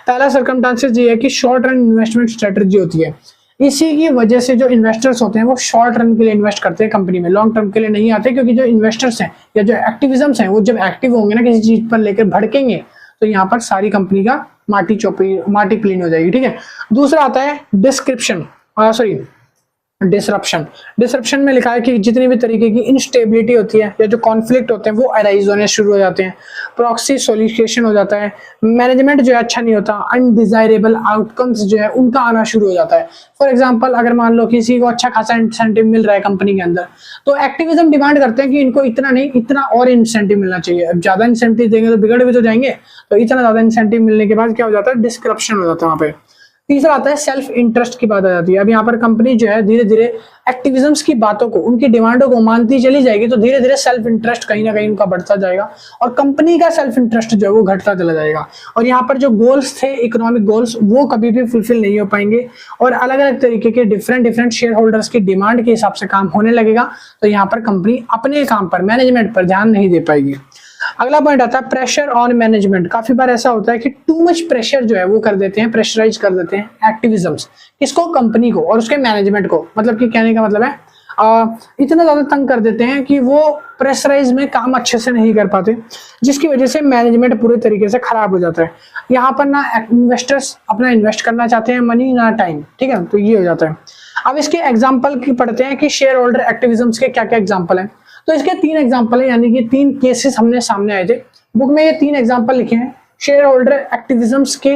पहला सर्कमस्टांसेस ये है कि शॉर्ट रन इन्वेस्टमेंट स्ट्रेटजी होती है, इसी की वजह से जो इन्वेस्टर्स होते हैं वो शॉर्ट रन के लिए इन्वेस्ट करते हैं कंपनी में, लॉन्ग टर्म के लिए नहीं आते, क्योंकि जो इन्वेस्टर्स हैं या जो एक्टिविज्म्स हैं वो जब एक्टिव होंगे ना किसी चीज पर लेकर भड़केंगे तो यहाँ पर सारी कंपनी का माटी प्लीन हो जाएगी, ठीक है। दूसरा आता है डिसरप्शन में लिखा है कि जितनी भी तरीके की इनस्टेबिलिटी होती है या जो कॉन्फ्लिक्ट होते हैं वो अराइज होने शुरू हो जाते हैं, प्रॉक्सी सोलिसिटेशन हो जाता है, मैनेजमेंट जो है अच्छा नहीं होता, अनडिजायरेबल आउटकम्स जो है उनका आना शुरू हो जाता है। फॉर एग्जांपल अगर मान लो किसी को अच्छा खासा इंसेंटिव मिल रहा है कंपनी के अंदर, तो एक्टिविज्म डिमांड करते हैं कि इनको इतना नहीं, इतना और इंसेंटिव मिलना चाहिए, अब ज्यादा इंसेंटिव देंगे तो बिगड़ भी तो जाएंगे, तो इतना ज्यादा इंसेंटिव मिलने के बाद क्या हो जाता है, डिस्क्रप्शन हो जाता है वहां पे। तीसरा आता है सेल्फ इंटरेस्ट की बात आ जाती है। अब यहाँ पर कंपनी जो है धीरे धीरे एक्टिविज्म्स की बातों को, उनकी डिमांडों को मानती चली जाएगी, तो धीरे धीरे सेल्फ इंटरेस्ट कहीं ना कहीं उनका बढ़ता जाएगा और कंपनी का सेल्फ इंटरेस्ट जो है वो घटता चला जाएगा, और यहाँ पर जो गोल्स थे इकोनॉमिक गोल्स वो कभी भी फुलफिल नहीं हो पाएंगे, और अलग अलग तरीके के डिफरेंट शेयर होल्डर्स की डिमांड के हिसाब से काम होने लगेगा, तो यहाँ पर कंपनी अपने काम पर, मैनेजमेंट पर ध्यान नहीं दे पाएगी। अगला पॉइंट आता है प्रेशर ऑन मैनेजमेंट। काफी बार ऐसा होता है कि टू मच प्रेशर जो है वो कर देते हैं, प्रेशराइज कर देते हैं एक्टिविज्म्स, किसको, कंपनी को और उसके मैनेजमेंट को, मतलब कि कहने का मतलब है इतना ज्यादा तंग कर देते हैं कि वो प्रेशराइज में काम अच्छे से नहीं कर पाते, जिसकी वजह से मैनेजमेंट पूरे तरीके से खराब हो जाता है। यहाँ पर ना इन्वेस्टर्स अपना इन्वेस्ट करना चाहते हैं मनी ना टाइम, ठीक है, तो ये हो जाता है। अब इसके एग्जाम्पल की पढ़ते हैं कि शेयर होल्डर एक्टिविज्म्स के क्या क्या एग्जाम्पल है। तो इसके 3 एग्जाम्पल है, यानी कि 3 केसेस हमने सामने आए थे बुक में, ये 3 एग्जाम्पल लिखे हैं शेयर होल्डर एक्टिविज्म्स के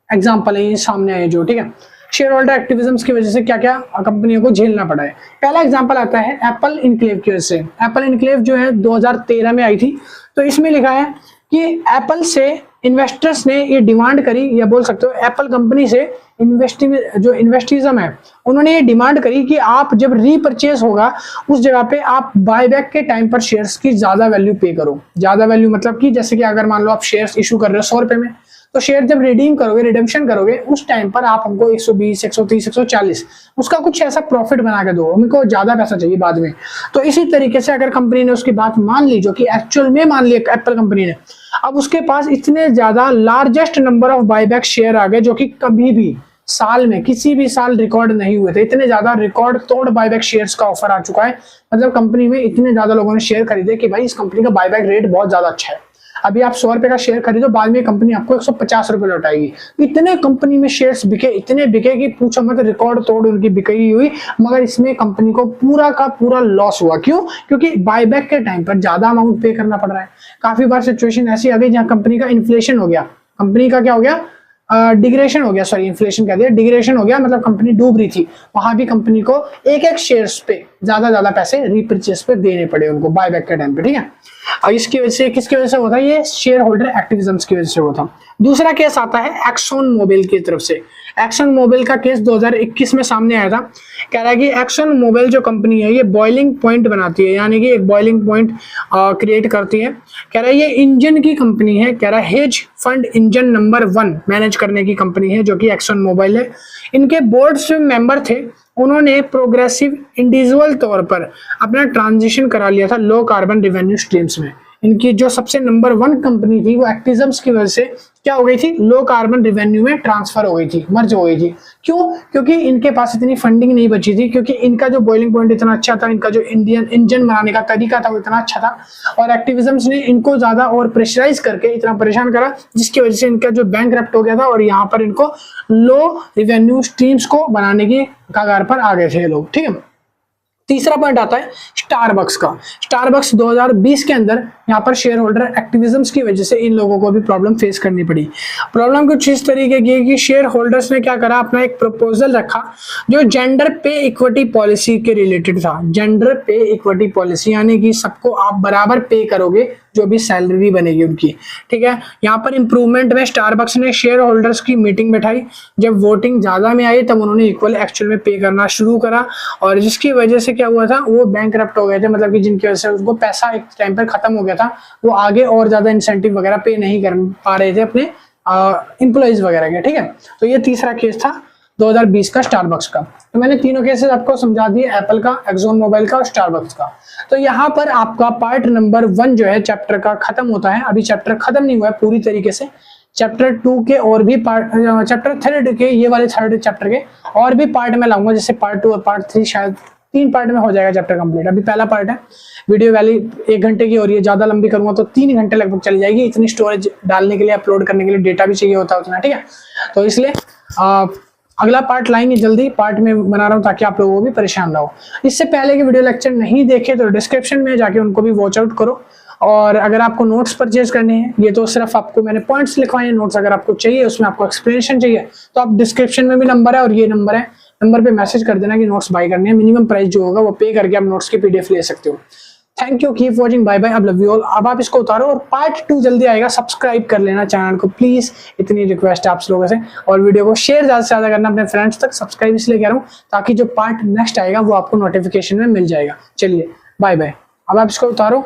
एग्जाम्पल है ये सामने आए जो, ठीक है। शेयर होल्डर एक्टिविज्म्स की वजह से क्या क्या कंपनियों को झेलना पड़ा है। पहला एग्जाम्पल आता है एप्पल इनक्लेव की वजह से। एप्पल इनक्लेव जो है 2013 में आई थी, तो इसमें लिखा है कि एप्पल से इन्वेस्टर्स ने ये डिमांड करी, या बोल सकते हो एप्पल कंपनी से इन्वेस्टिज्म है उन्होंने ये डिमांड करी कि आप जब रीपरचेज होगा उस जगह पे आप बायबैक के टाइम पर शेयर्स की ज्यादा वैल्यू पे करो। ज्यादा वैल्यू मतलब कि जैसे कि अगर मान लो आप शेयर्स इशू कर रहे हो 100 रुपए में, तो शेयर जब रिडेम्पशन करोगे उस टाइम पर आप हमको 120, 130, 140 उसका कुछ ऐसा प्रॉफिट बना के दो, हमको ज्यादा पैसा चाहिए बाद में। तो इसी तरीके से अगर कंपनी ने उसकी बात मान ली, जो कि एक्चुअल में मान ली एप्पल कंपनी ने, अब उसके पास इतने ज्यादा largest number of buyback share आ गए जो कि कभी भी साल में किसी भी साल रिकॉर्ड नहीं हुए थे। इतने ज्यादा रिकॉर्ड तोड़ बायबैक शेयर्स का ऑफर आ चुका है, मतलब कंपनी में इतने ज्यादा लोगों ने शेयर खरीदे कि भाई इस कंपनी का बायबैक रेट बहुत ज्यादा अच्छा है। अभी आप 100 रुपए का शेयर खरीदो, बाद में कंपनी आपको 150 रुपए लौटाएगी। इतने कंपनी में शेयर्स बिके, इतने बिके कि पूछो मत, रिकॉर्ड तोड़ उनकी बिक्री हुई, मगर इसमें कंपनी को पूरा का पूरा लॉस हुआ। क्यों? क्योंकि बायबैक के टाइम पर ज्यादा अमाउंट पे करना पड़ रहा है। काफी बार सिचुएशन ऐसी आ गई जहां कंपनी का इन्फ्लेशन हो गया, कंपनी का क्या हो गया, डिग्रेशन हो गया, सॉरी इन्फ्लेशन कह दिया, डिग्रेशन हो गया, मतलब कंपनी डूब रही थी, वहां भी कंपनी को एक एक शेयर्स पे ज्यादा पैसे रीपरचेस पे देने पड़े उनको बायबैक के टाइम पे, ठीक है। और इसकी वजह से, किसकी वजह से होता है, ये शेयर होल्डर एक्टिविज्म्स की वजह से होता। दूसरा केस आता है एक्सॉन मोबिल की तरफ से। एक्सॉन मोबिल का केस 2021 में सामने आया था। कह रहा है कि एक्सॉन मोबिल जो कंपनी है ये बॉइलिंग पॉइंट बनाती है, यानी कि एक बॉइलिंग पॉइंट क्रिएट करती है। कह रहा है ये इंजन की कंपनी है, कह रहा है hedge fund engine number 1 manage करने की कंपनी है जो कि एक्सॉन मोबिल है। इनके बोर्ड से मेंबर थे, उन्होंने प्रोग्रेसिव इंडिविजुअल तौर पर अपना ट्रांजिशन करा लिया था लो कार्बन रेवेन्यू स्ट्रीम्स में। इनकी जो सबसे नंबर 1 कंपनी थी वो एक्टिज्म्स की वजह से क्या हो गई थी, लो कार्बन रेवेन्यू में ट्रांसफर हो गई थी, मर्ज हो गई थी। क्यों? क्योंकि इनके पास इतनी फंडिंग नहीं बची थी, क्योंकि इनका जो बॉइलिंग पॉइंट इतना अच्छा था, इनका जो इंडियन इंजन बनाने का तरीका था वो इतना अच्छा था, और एक्टिविज्म्स ने इनको ज्यादा और प्रेशराइज करके इतना परेशान करा, जिसकी वजह से इनका जो बैंकरप्ट हो गया था, और यहाँ पर इनको लो रेवेन्यू स्ट्रीम्स को बनाने की कगार पर आ गए थे ये लोग। ठीक है, तीसरा पॉइंट आता है स्टारबक्स का। स्टारबक्स 2020 के अंदर यहाँ पर शेयर होल्डर एक्टिविज्म्स की वजह से इन लोगों को भी प्रॉब्लम फेस करनी पड़ी। प्रॉब्लम कुछ इस तरीके की है कि शेयर होल्डर्स ने क्या करा, अपना एक प्रपोजल रखा जो जेंडर पे इक्विटी पॉलिसी के रिलेटेड था। जेंडर पे इक्विटी पॉलिसी यानी कि सबको आप बराबर पे करोगे जो भी सैलरी बनेगी उनकी। ठीक है, यहाँ पर इंप्रूवमेंट में स्टारबक्स ने शेयर होल्डर्स की मीटिंग बैठाई। जब वोटिंग ज्यादा में आई तब उन्होंने इक्वल एक्चुअल में पे करना शुरू करा, और जिसकी वजह से क्या हुआ था, वो बैंकरप्ट हो गए थे, मतलब कि जिनकी वजह से उनको पैसा एक टाइम पर खत्म हो गया था, वो आगे और ज्यादा इंसेंटिव वगैरह पे नहीं कर पा रहे थे अपने एम्प्लॉइज वगैरह के। ठीक है, तो ये तीसरा केस था 2020 का स्टारबक्स का। तो मैंने तीनों केसेस आपको समझा दिए, एप्पल का, एक्सॉन मोबाइल का और स्टारबक्स का। तो यहाँ पर आपका पार्ट नंबर 1 जो है चैप्टर का खत्म होता है। अभी चैप्टर खत्म नहीं हुआ है पूरी तरीके से, चैप्टर 2 के और भी पार्ट, चैप्टर 3 के, ये वाले 3rd चैप्टर के और भी पार्ट में लाऊंगा, जैसे पार्ट 2 और पार्ट 3 शायद 3 पार्ट में हो जाएगा चैप्टर कंप्लीट। अभी पहला पार्ट है, वीडियो वैली 1 घंटे की, और ये ज्यादा लंबी करूंगा तो 3 घंटे लगभग चली जाएगी। इतनी स्टोरेज डालने के लिए, अपलोड करने के लिए डेटा भी चाहिए होता है उतना। ठीक है, तो इसलिए अगला पार्ट लाएंगे जल्दी, पार्ट में बना रहा हूँ ताकि आप लोगों को भी परेशान ना हो। इससे पहले के वीडियो लेक्चर नहीं देखे तो डिस्क्रिप्शन में जाके उनको भी वॉच आउट करो। और अगर आपको नोट्स परचेज करने हैं, ये तो सिर्फ आपको मैंने पॉइंट्स लिखवाए हैं, नोट्स अगर आपको चाहिए, उसमें आपको एक्सप्लेनेशन चाहिए, तो आप डिस्क्रिप्शन में भी नंबर है और ये नंबर है, नंबर पे मैसेज कर देना कि नोट्स बाय करने हैं। मिनिमम प्राइस जो होगा वो पे करके आप नोट्स की PDF ले सकते हो। Thank you, keep watching, bye bye, अब लव यू ऑल। अब आप इसको उतारो और पार्ट 2 जल्दी आएगा। सब्सक्राइब कर लेना चैनल को प्लीज, इतनी रिक्वेस्ट है आप लोगों से, और वीडियो को शेयर ज्यादा से ज्यादा करना अपने फ्रेंड्स तक। सब्सक्राइब इसलिए कह रहा हूँ ताकि जो पार्ट नेक्स्ट आएगा वो आपको नोटिफिकेशन में मिल जाएगा। चलिए बाय बाय, अब आप इसको उतारो।